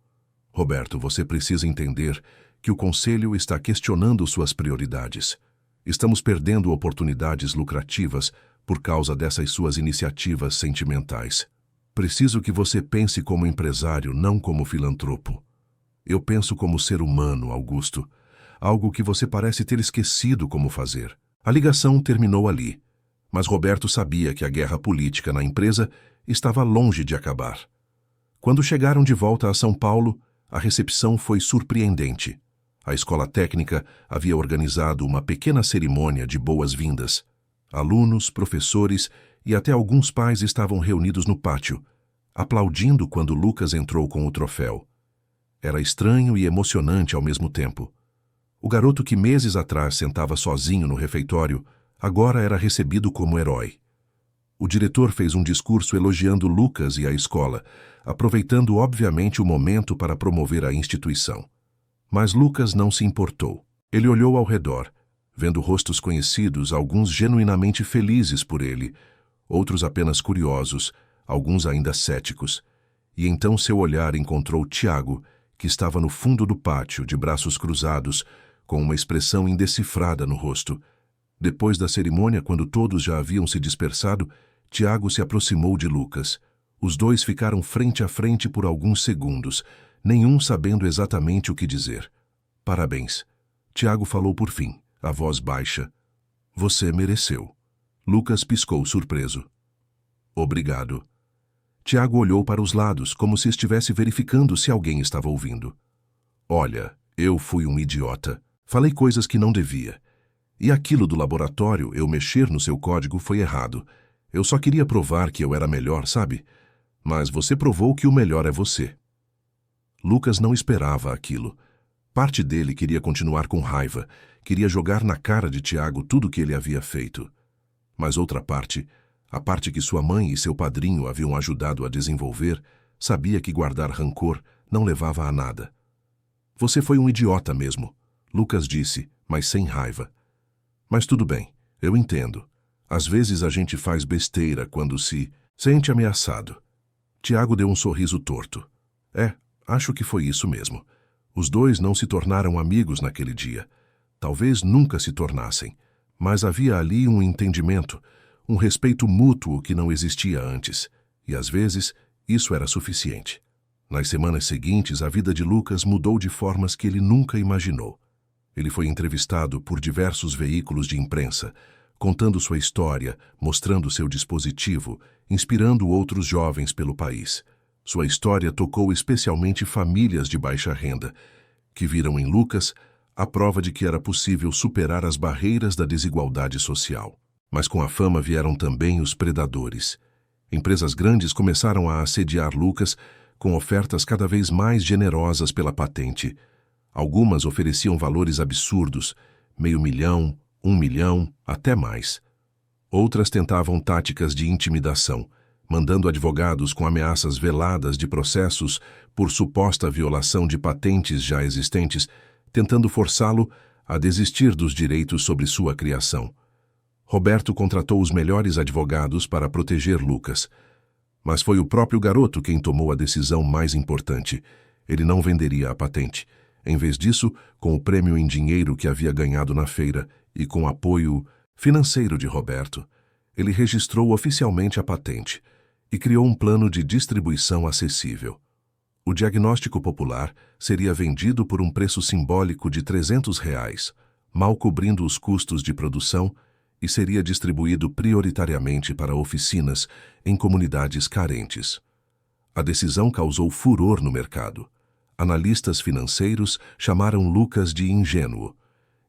Roberto, você precisa entender que o Conselho está questionando suas prioridades. Estamos perdendo oportunidades lucrativas por causa dessas suas iniciativas sentimentais. Preciso que você pense como empresário, não como filantropo. Eu penso como ser humano, Augusto, algo que você parece ter esquecido como fazer. A ligação terminou ali, mas Roberto sabia que a guerra política na empresa estava longe de acabar. Quando chegaram de volta a São Paulo, a recepção foi surpreendente. A escola técnica havia organizado uma pequena cerimônia de boas-vindas. Alunos, professores e até alguns pais estavam reunidos no pátio, aplaudindo quando Lucas entrou com o troféu. Era estranho e emocionante ao mesmo tempo. O garoto que meses atrás sentava sozinho no refeitório, agora era recebido como herói. O diretor fez um discurso elogiando Lucas e a escola, aproveitando obviamente o momento para promover a instituição. Mas Lucas não se importou. Ele olhou ao redor, vendo rostos conhecidos, alguns genuinamente felizes por ele, outros apenas curiosos, alguns ainda céticos. E então seu olhar encontrou Tiago, que estava no fundo do pátio, de braços cruzados, com uma expressão indecifrada no rosto. Depois da cerimônia, quando todos já haviam se dispersado, Tiago se aproximou de Lucas. Os dois ficaram frente a frente por alguns segundos, nenhum sabendo exatamente o que dizer. Parabéns. Tiago falou por fim, a voz baixa. Você mereceu. Lucas piscou surpreso. Obrigado. Tiago olhou para os lados, como se estivesse verificando se alguém estava ouvindo. Olha, eu fui um idiota. Falei coisas que não devia. E aquilo do laboratório, eu mexer no seu código, foi errado. Eu só queria provar que eu era melhor, sabe? Mas você provou que o melhor é você. Lucas não esperava aquilo. Parte dele queria continuar com raiva, queria jogar na cara de Tiago tudo o que ele havia feito. Mas outra parte, a parte que sua mãe e seu padrinho haviam ajudado a desenvolver, sabia que guardar rancor não levava a nada. Você foi um idiota mesmo, Lucas disse, mas sem raiva. Mas tudo bem, eu entendo. Às vezes a gente faz besteira quando se sente ameaçado. Tiago deu um sorriso torto. Acho que foi isso mesmo. Os dois não se tornaram amigos naquele dia. Talvez nunca se tornassem. Mas havia ali um entendimento, um respeito mútuo que não existia antes. E às vezes, isso era suficiente. Nas semanas seguintes, a vida de Lucas mudou de formas que ele nunca imaginou. Ele foi entrevistado por diversos veículos de imprensa, contando sua história, mostrando seu dispositivo, inspirando outros jovens pelo país. Sua história tocou especialmente famílias de baixa renda, que viram em Lucas a prova de que era possível superar as barreiras da desigualdade social. Mas com a fama vieram também os predadores. Empresas grandes começaram a assediar Lucas com ofertas cada vez mais generosas pela patente. Algumas ofereciam valores absurdos, $500 mil, $1 milhão, até mais. Outras tentavam táticas de intimidação, mandando advogados com ameaças veladas de processos por suposta violação de patentes já existentes, tentando forçá-lo a desistir dos direitos sobre sua criação. Roberto contratou os melhores advogados para proteger Lucas. Mas foi o próprio garoto quem tomou a decisão mais importante. Ele não venderia a patente. Em vez disso, com o prêmio em dinheiro que havia ganhado na feira e com o apoio financeiro de Roberto, ele registrou oficialmente a patente e criou um plano de distribuição acessível. O diagnóstico popular seria vendido por um preço simbólico de R$300, mal cobrindo os custos de produção, e seria distribuído prioritariamente para oficinas em comunidades carentes. A decisão causou furor no mercado. Analistas financeiros chamaram Lucas de ingênuo.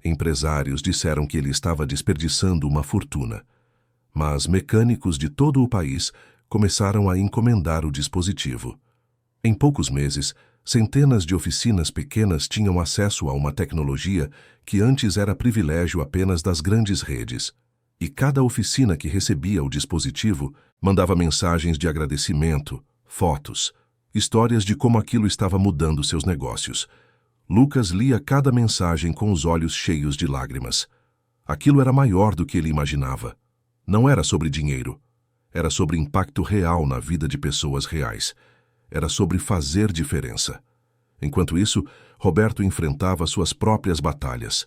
Empresários disseram que ele estava desperdiçando uma fortuna. Mas mecânicos de todo o país começaram a encomendar o dispositivo. Em poucos meses, centenas de oficinas pequenas tinham acesso a uma tecnologia que antes era privilégio apenas das grandes redes. E cada oficina que recebia o dispositivo mandava mensagens de agradecimento, fotos, histórias de como aquilo estava mudando seus negócios. Lucas lia cada mensagem com os olhos cheios de lágrimas. Aquilo era maior do que ele imaginava. Não era sobre dinheiro. Era sobre impacto real na vida de pessoas reais. Era sobre fazer diferença. Enquanto isso, Roberto enfrentava suas próprias batalhas.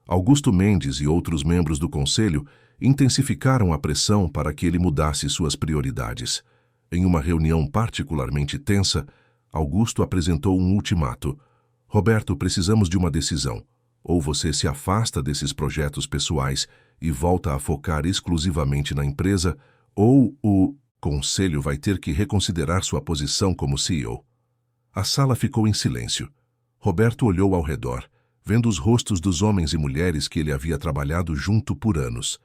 Augusto Mendes e outros membros do conselho intensificaram a pressão para que ele mudasse suas prioridades. Em uma reunião particularmente tensa, Augusto apresentou um ultimato. Roberto, precisamos de uma decisão. Ou você se afasta desses projetos pessoais e volta a focar exclusivamente na empresa, ou o conselho vai ter que reconsiderar sua posição como CEO. A sala ficou em silêncio. Roberto olhou ao redor, vendo os rostos dos homens e mulheres que ele havia trabalhado junto por anos.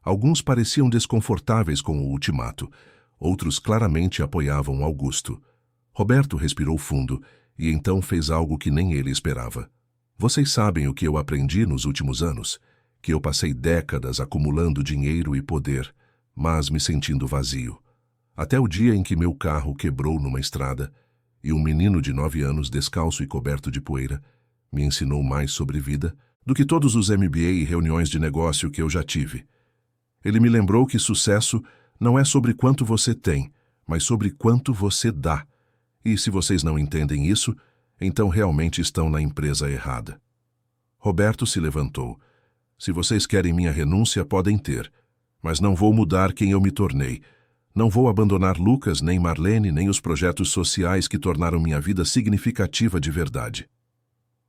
Alguns pareciam desconfortáveis com o ultimato, outros claramente apoiavam Augusto. Roberto respirou fundo e então fez algo que nem ele esperava. Vocês sabem o que eu aprendi nos últimos anos? Que eu passei décadas acumulando dinheiro e poder, mas me sentindo vazio. Até o dia em que meu carro quebrou numa estrada e um menino de 9 anos, descalço e coberto de poeira, me ensinou mais sobre vida do que todos os MBA e reuniões de negócio que eu já tive. Ele me lembrou que sucesso não é sobre quanto você tem, mas sobre quanto você dá. E se vocês não entendem isso, então realmente estão na empresa errada. Roberto se levantou. Se vocês querem minha renúncia, podem ter. Mas não vou mudar quem eu me tornei. Não vou abandonar Lucas, nem Marlene, nem os projetos sociais que tornaram minha vida significativa de verdade.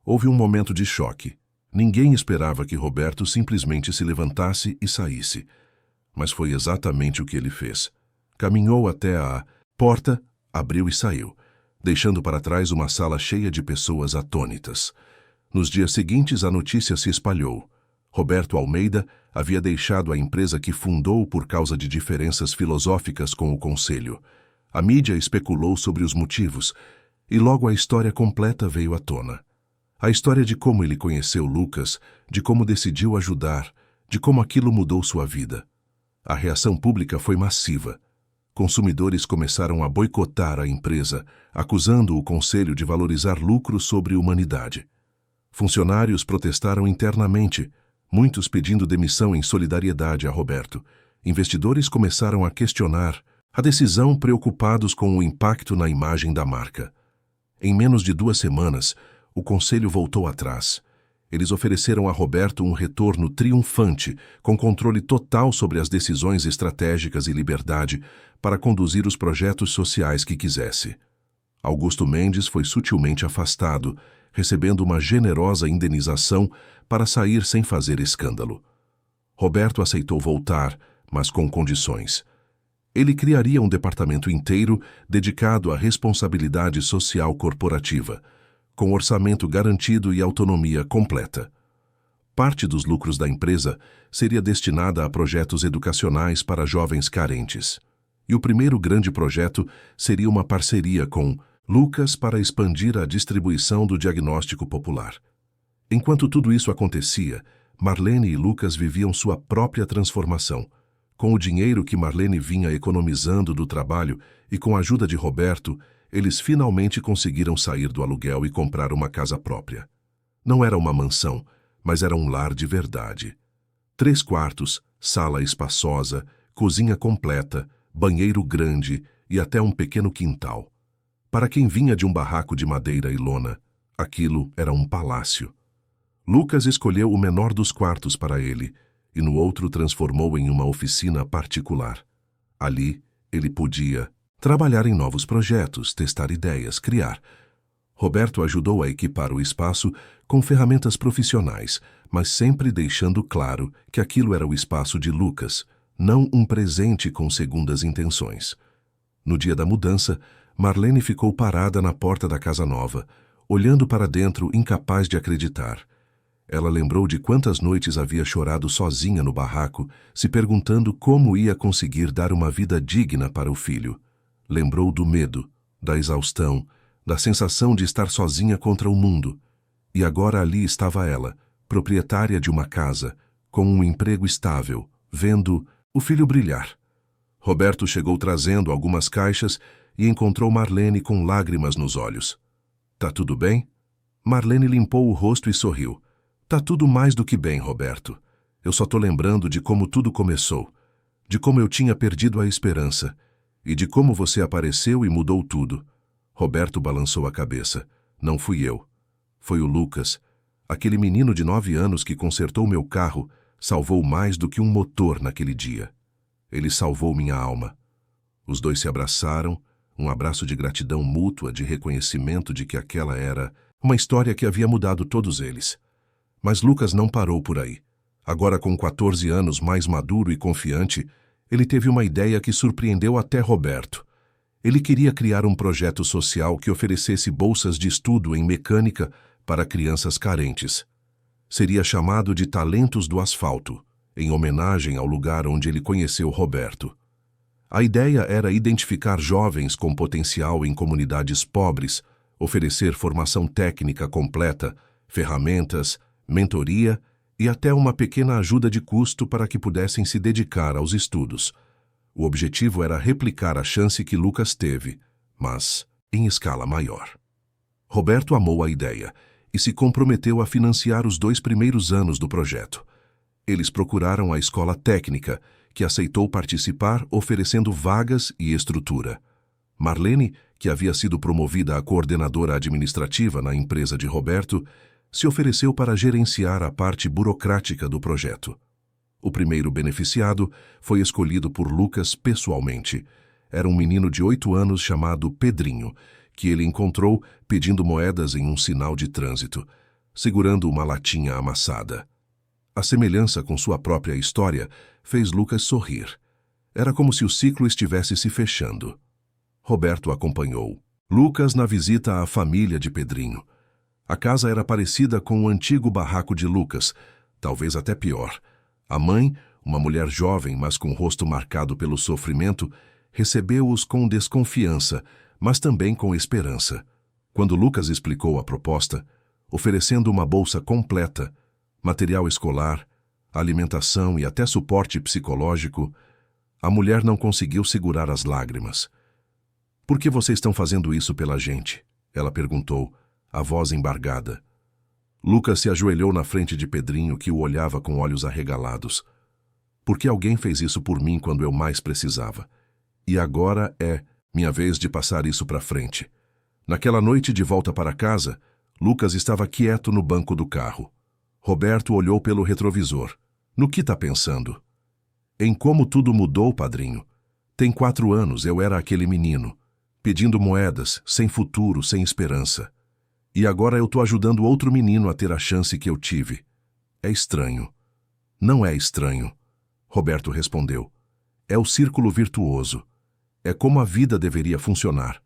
Houve um momento de choque. Ninguém esperava que Roberto simplesmente se levantasse e saísse. Mas foi exatamente o que ele fez. Caminhou até a Porta abriu e saiu, deixando para trás uma sala cheia de pessoas atônitas. Nos dias seguintes, a notícia se espalhou. Roberto Almeida havia deixado a empresa que fundou por causa de diferenças filosóficas com o conselho. A mídia especulou sobre os motivos, e logo a história completa veio à tona. A história de como ele conheceu Lucas, de como decidiu ajudar, de como aquilo mudou sua vida. A reação pública foi massiva. Consumidores começaram a boicotar a empresa, acusando o conselho de valorizar lucro sobre humanidade. Funcionários protestaram internamente, muitos pedindo demissão em solidariedade a Roberto. Investidores começaram a questionar a decisão, preocupados com o impacto na imagem da marca. Em menos de 2 semanas, o conselho voltou atrás. Eles ofereceram a Roberto um retorno triunfante, com controle total sobre as decisões estratégicas e liberdade para conduzir os projetos sociais que quisesse. Augusto Mendes foi sutilmente afastado, recebendo uma generosa indenização para sair sem fazer escândalo. Roberto aceitou voltar, mas com condições. Ele criaria um departamento inteiro dedicado à responsabilidade social corporativa, com orçamento garantido e autonomia completa. Parte dos lucros da empresa seria destinada a projetos educacionais para jovens carentes. E o primeiro grande projeto seria uma parceria com Lucas para expandir a distribuição do diagnóstico popular. Enquanto tudo isso acontecia, Marlene e Lucas viviam sua própria transformação. Com o dinheiro que Marlene vinha economizando do trabalho e com a ajuda de Roberto, eles finalmente conseguiram sair do aluguel e comprar uma casa própria. Não era uma mansão, mas era um lar de verdade. 3 quartos, sala espaçosa, cozinha completa, banheiro grande e até um pequeno quintal. Para quem vinha de um barraco de madeira e lona, aquilo era um palácio. Lucas escolheu o menor dos quartos para ele e no outro transformou em uma oficina particular. Ali, ele podia trabalhar em novos projetos, testar ideias, criar. Roberto ajudou a equipar o espaço com ferramentas profissionais, mas sempre deixando claro que aquilo era o espaço de Lucas, não um presente com segundas intenções. No dia da mudança, Marlene ficou parada na porta da casa nova, olhando para dentro, incapaz de acreditar. Ela lembrou de quantas noites havia chorado sozinha no barraco, se perguntando como ia conseguir dar uma vida digna para o filho. Lembrou do medo, da exaustão, da sensação de estar sozinha contra o mundo. E agora ali estava ela, proprietária de uma casa, com um emprego estável, vendo o filho brilhar. Roberto chegou trazendo algumas caixas e encontrou Marlene com lágrimas nos olhos. "Tá tudo bem?" Marlene limpou o rosto e sorriu. "Tá tudo mais do que bem, Roberto. Eu só tô lembrando de como tudo começou, de como eu tinha perdido a esperança, e de como você apareceu e mudou tudo." Roberto balançou a cabeça. "Não fui eu. Foi o Lucas. Aquele menino de 9 anos que consertou meu carro salvou mais do que um motor naquele dia. Ele salvou minha alma." Os dois se abraçaram, um abraço de gratidão mútua, de reconhecimento de que aquela era uma história que havia mudado todos eles. Mas Lucas não parou por aí. Agora, com 14 anos, mais maduro e confiante, ele teve uma ideia que surpreendeu até Roberto. Ele queria criar um projeto social que oferecesse bolsas de estudo em mecânica para crianças carentes. Seria chamado de Talentos do Asfalto, em homenagem ao lugar onde ele conheceu Roberto. A ideia era identificar jovens com potencial em comunidades pobres, oferecer formação técnica completa, ferramentas, mentoria e até uma pequena ajuda de custo para que pudessem se dedicar aos estudos. O objetivo era replicar a chance que Lucas teve, mas em escala maior. Roberto amou a ideia e se comprometeu a financiar os 2 primeiros anos do projeto. Eles procuraram a escola técnica, que aceitou participar, oferecendo vagas e estrutura. Marlene, que havia sido promovida a coordenadora administrativa na empresa de Roberto, se ofereceu para gerenciar a parte burocrática do projeto. O primeiro beneficiado foi escolhido por Lucas pessoalmente. Era um menino de 8 anos chamado Pedrinho, que ele encontrou pedindo moedas em um sinal de trânsito, segurando uma latinha amassada. A semelhança com sua própria história fez Lucas sorrir. Era como se o ciclo estivesse se fechando. Roberto acompanhou. Lucas na visita à família de Pedrinho. A casa era parecida com o antigo barraco de Lucas, talvez até pior. A mãe, uma mulher jovem, mas com o rosto marcado pelo sofrimento, recebeu-os com desconfiança, mas também com esperança. Quando Lucas explicou a proposta, oferecendo uma bolsa completa, material escolar, alimentação e até suporte psicológico, a mulher não conseguiu segurar as lágrimas. "Por que vocês estão fazendo isso pela gente?" ela perguntou, a voz embargada. Lucas se ajoelhou na frente de Pedrinho, que o olhava com olhos arregalados. "Porque alguém fez isso por mim quando eu mais precisava. E agora é minha vez de passar isso para frente." Naquela noite de volta para casa, Lucas estava quieto no banco do carro. Roberto olhou pelo retrovisor. "No que está pensando?" "Em como tudo mudou, padrinho. Tem 4 anos eu era aquele menino, pedindo moedas, sem futuro, sem esperança. E agora eu estou ajudando outro menino a ter a chance que eu tive. É estranho." "Não é estranho," Roberto respondeu. "É o círculo virtuoso. É como a vida deveria funcionar.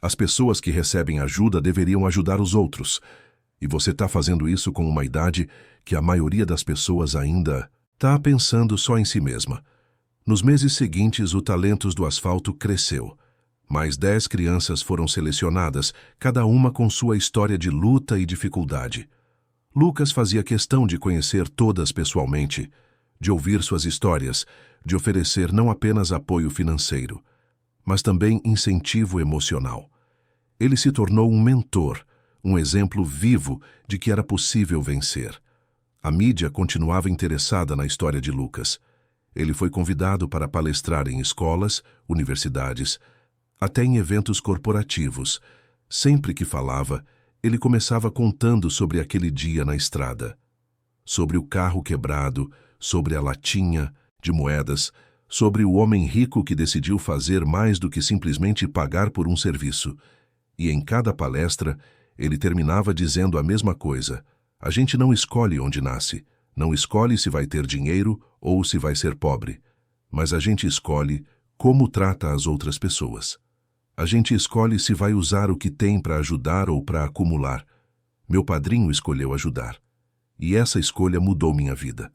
As pessoas que recebem ajuda deveriam ajudar os outros. E você está fazendo isso com uma idade que a maioria das pessoas ainda está pensando só em si mesma." Nos meses seguintes, o Talentos do Asfalto cresceu. Mais 10 crianças foram selecionadas, cada uma com sua história de luta e dificuldade. Lucas fazia questão de conhecer todas pessoalmente, de ouvir suas histórias, de oferecer não apenas apoio financeiro, mas também incentivo emocional. Ele se tornou um mentor, um exemplo vivo de que era possível vencer. A mídia continuava interessada na história de Lucas. Ele foi convidado para palestrar em escolas, universidades, até em eventos corporativos. Sempre que falava, ele começava contando sobre aquele dia na estrada. Sobre o carro quebrado, sobre a latinha de moedas, sobre o homem rico que decidiu fazer mais do que simplesmente pagar por um serviço. E em cada palestra, ele terminava dizendo a mesma coisa: "A gente não escolhe onde nasce, não escolhe se vai ter dinheiro ou se vai ser pobre, mas a gente escolhe como trata as outras pessoas. A gente escolhe se vai usar o que tem para ajudar ou para acumular. Meu padrinho escolheu ajudar. E essa escolha mudou minha vida.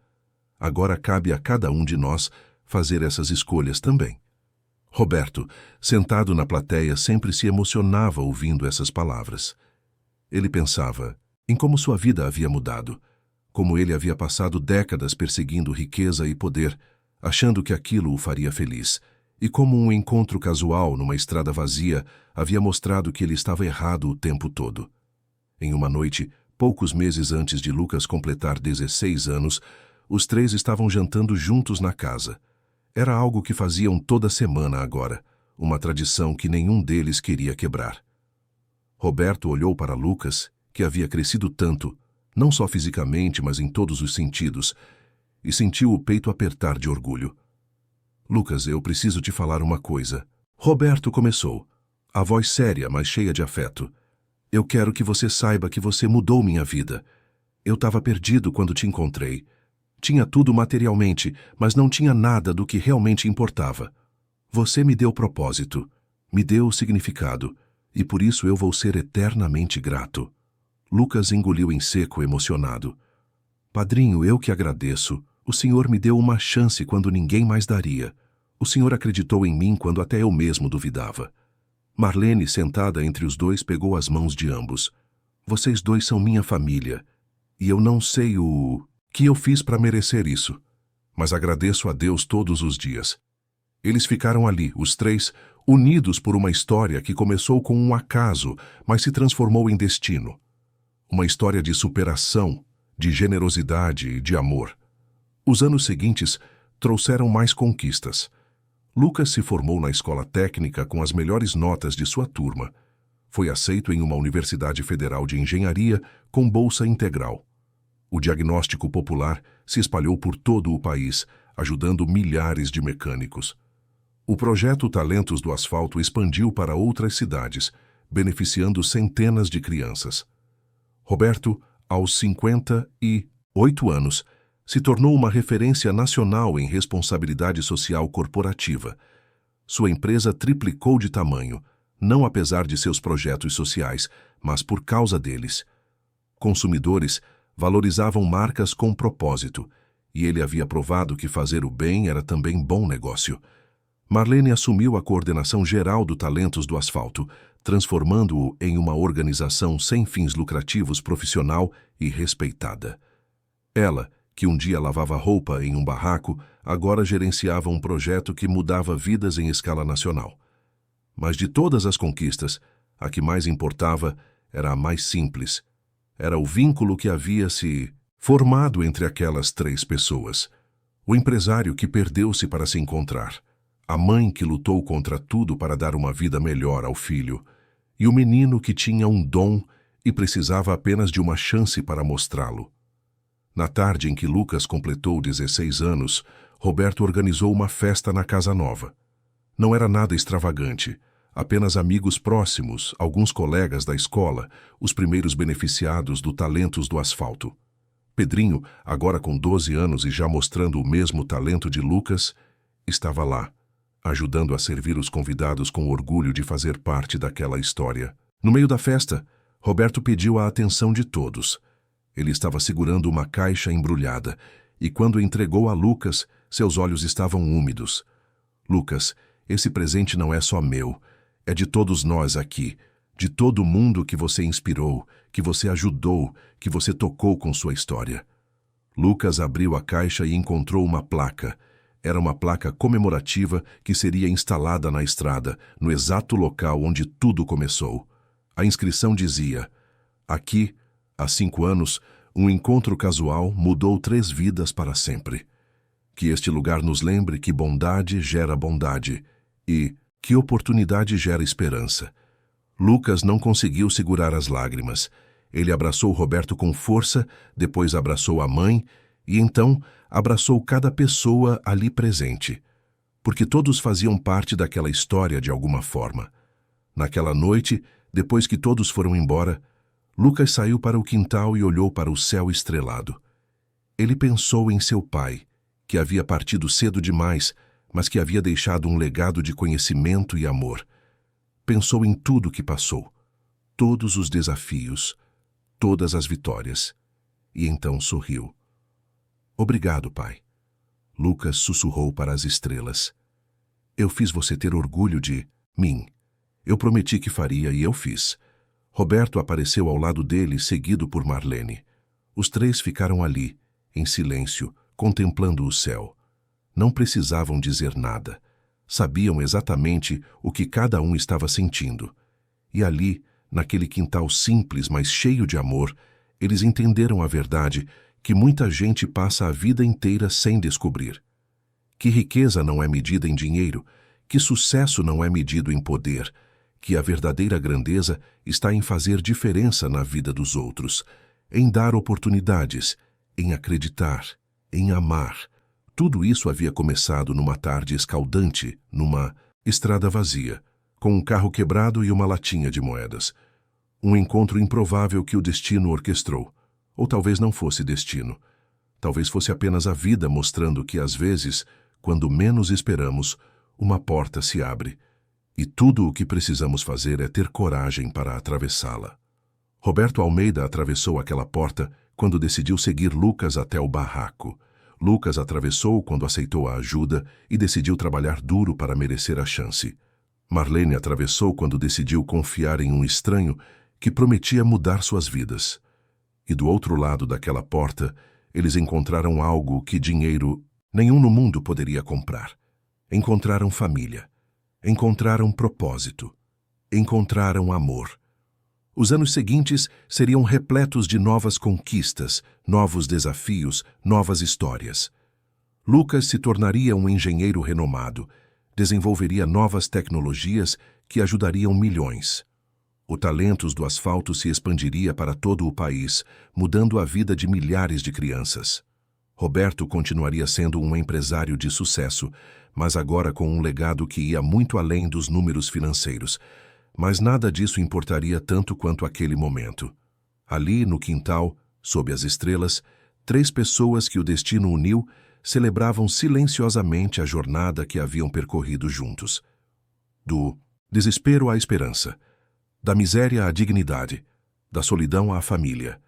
Agora cabe a cada um de nós fazer essas escolhas também." Roberto, sentado na plateia, sempre se emocionava ouvindo essas palavras. Ele pensava em como sua vida havia mudado, como ele havia passado décadas perseguindo riqueza e poder, achando que aquilo o faria feliz, e como um encontro casual numa estrada vazia havia mostrado que ele estava errado o tempo todo. Em uma noite, poucos meses antes de Lucas completar 16 anos, os 3 estavam jantando juntos na casa. Era algo que faziam toda semana agora, uma tradição que nenhum deles queria quebrar. Roberto olhou para Lucas, que havia crescido tanto, não só fisicamente, mas em todos os sentidos, e sentiu o peito apertar de orgulho. "Lucas, eu preciso te falar uma coisa." Roberto começou, a voz séria, mas cheia de afeto. "Eu quero que você saiba que você mudou minha vida. Eu estava perdido quando te encontrei. Tinha tudo materialmente, mas não tinha nada do que realmente importava. Você me deu propósito, me deu significado, e por isso eu vou ser eternamente grato." Lucas engoliu em seco, emocionado. "Padrinho, eu que agradeço. O senhor me deu uma chance quando ninguém mais daria. O senhor acreditou em mim quando até eu mesmo duvidava." Marlene, sentada entre os dois, pegou as mãos de ambos. "Vocês dois são minha família, e eu não sei o que eu fiz para merecer isso, mas agradeço a Deus todos os dias." Eles ficaram ali, os 3, unidos por uma história que começou com um acaso, mas se transformou em destino. Uma história de superação, de generosidade e de amor. Os anos seguintes trouxeram mais conquistas. Lucas se formou na escola técnica com as melhores notas de sua turma. Foi aceito em uma universidade federal de engenharia com bolsa integral. O diagnóstico popular se espalhou por todo o país, ajudando milhares de mecânicos. O projeto Talentos do Asfalto expandiu para outras cidades, beneficiando centenas de crianças. Roberto, aos 58 anos, se tornou uma referência nacional em responsabilidade social corporativa. Sua empresa triplicou de tamanho, não apesar de seus projetos sociais, mas por causa deles. Consumidores valorizavam marcas com propósito, e ele havia provado que fazer o bem era também bom negócio. Marlene assumiu a coordenação geral do Talentos do Asfalto, transformando-o em uma organização sem fins lucrativos, profissional e respeitada. Ela, que um dia lavava roupa em um barraco, agora gerenciava um projeto que mudava vidas em escala nacional. Mas de todas as conquistas, a que mais importava era a mais simples. Era o vínculo que havia se formado entre aquelas 3 pessoas. O empresário que perdeu-se para se encontrar, a mãe que lutou contra tudo para dar uma vida melhor ao filho, e o menino que tinha um dom e precisava apenas de uma chance para mostrá-lo. Na tarde em que Lucas completou 16 anos, Roberto organizou uma festa na casa nova. Não era nada extravagante, apenas amigos próximos, alguns colegas da escola, os primeiros beneficiados do Talentos do Asfalto. Pedrinho, agora com 12 anos e já mostrando o mesmo talento de Lucas, estava lá, ajudando a servir os convidados com orgulho de fazer parte daquela história. No meio da festa, Roberto pediu a atenção de todos. Ele estava segurando uma caixa embrulhada, e quando entregou a Lucas, seus olhos estavam úmidos. Lucas, esse presente não é só meu, é de todos nós aqui, de todo mundo que você inspirou, que você ajudou, que você tocou com sua história. Lucas abriu a caixa e encontrou uma placa. Era uma placa comemorativa que seria instalada na estrada, no exato local onde tudo começou. A inscrição dizia: aqui, há 5 anos, um encontro casual mudou 3 vidas para sempre. Que este lugar nos lembre que bondade gera bondade e que oportunidade gera esperança. Lucas não conseguiu segurar as lágrimas. Ele abraçou Roberto com força, depois abraçou a mãe e então abraçou cada pessoa ali presente, porque todos faziam parte daquela história de alguma forma. Naquela noite, depois que todos foram embora, Lucas saiu para o quintal e olhou para o céu estrelado. Ele pensou em seu pai, que havia partido cedo demais, mas que havia deixado um legado de conhecimento e amor. Pensou em tudo que passou, todos os desafios, todas as vitórias, e então sorriu. Obrigado, pai. Lucas sussurrou para as estrelas. Eu fiz você ter orgulho de mim. Eu prometi que faria e eu fiz. Roberto apareceu ao lado dele, seguido por Marlene. Os 3 ficaram ali, em silêncio, contemplando o céu. Não precisavam dizer nada. Sabiam exatamente o que cada um estava sentindo. E ali, naquele quintal simples, mas cheio de amor, eles entenderam a verdade que muita gente passa a vida inteira sem descobrir. Que riqueza não é medida em dinheiro, que sucesso não é medido em poder, que a verdadeira grandeza está em fazer diferença na vida dos outros, em dar oportunidades, em acreditar, em amar. Tudo isso havia começado numa tarde escaldante, numa estrada vazia, com um carro quebrado e uma latinha de moedas. Um encontro improvável que o destino orquestrou. Ou talvez não fosse destino. Talvez fosse apenas a vida mostrando que, às vezes, quando menos esperamos, uma porta se abre. E tudo o que precisamos fazer é ter coragem para atravessá-la. Roberto Almeida atravessou aquela porta quando decidiu seguir Lucas até o barraco. Lucas atravessou quando aceitou a ajuda e decidiu trabalhar duro para merecer a chance. Marlene atravessou quando decidiu confiar em um estranho que prometia mudar suas vidas. E do outro lado daquela porta, eles encontraram algo que dinheiro nenhum no mundo poderia comprar. Encontraram família. Encontraram propósito. Encontraram amor. Os anos seguintes seriam repletos de novas conquistas, novos desafios, novas histórias. Lucas se tornaria um engenheiro renomado, desenvolveria novas tecnologias que ajudariam milhões. O Talentos do Asfalto se expandiria para todo o país, mudando a vida de milhares de crianças. Roberto continuaria sendo um empresário de sucesso, mas agora com um legado que ia muito além dos números financeiros. Mas nada disso importaria tanto quanto aquele momento. Ali, no quintal, sob as estrelas, 3 pessoas que o destino uniu celebravam silenciosamente a jornada que haviam percorrido juntos. do desespero à esperança, da miséria à dignidade, da solidão à família.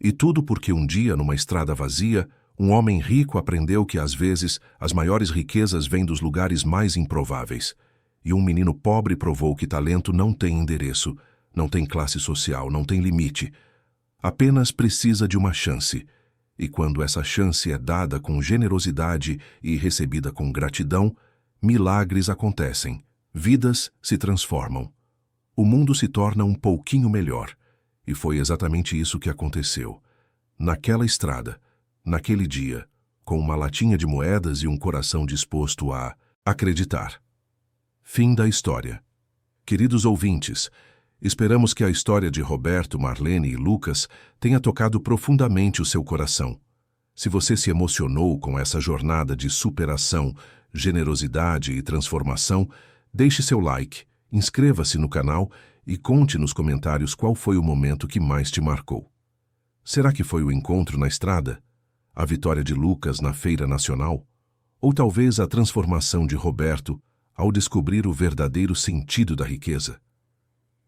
E tudo porque um dia, numa estrada vazia, um homem rico aprendeu que, às vezes, as maiores riquezas vêm dos lugares mais improváveis. E um menino pobre provou que talento não tem endereço, não tem classe social, não tem limite. Apenas precisa de uma chance. E quando essa chance é dada com generosidade e recebida com gratidão, milagres acontecem, vidas se transformam. O mundo se torna um pouquinho melhor. E foi exatamente isso que aconteceu. Naquela estrada, naquele dia, com uma latinha de moedas e um coração disposto a acreditar. Fim da história. Queridos ouvintes, esperamos que a história de Roberto, Marlene e Lucas tenha tocado profundamente o seu coração. Se você se emocionou com essa jornada de superação, generosidade e transformação, deixe seu like, inscreva-se no canal e conte nos comentários qual foi o momento que mais te marcou. Será que foi o encontro na estrada? A vitória de Lucas na Feira Nacional? Ou talvez a transformação de Roberto ao descobrir o verdadeiro sentido da riqueza?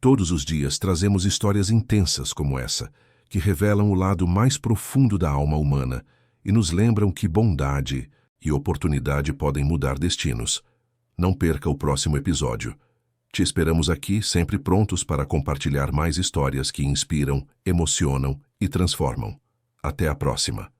Todos os dias trazemos histórias intensas como essa, que revelam o lado mais profundo da alma humana e nos lembram que bondade e oportunidade podem mudar destinos. Não perca o próximo episódio. Te esperamos aqui, sempre prontos para compartilhar mais histórias que inspiram, emocionam e transformam. Até a próxima!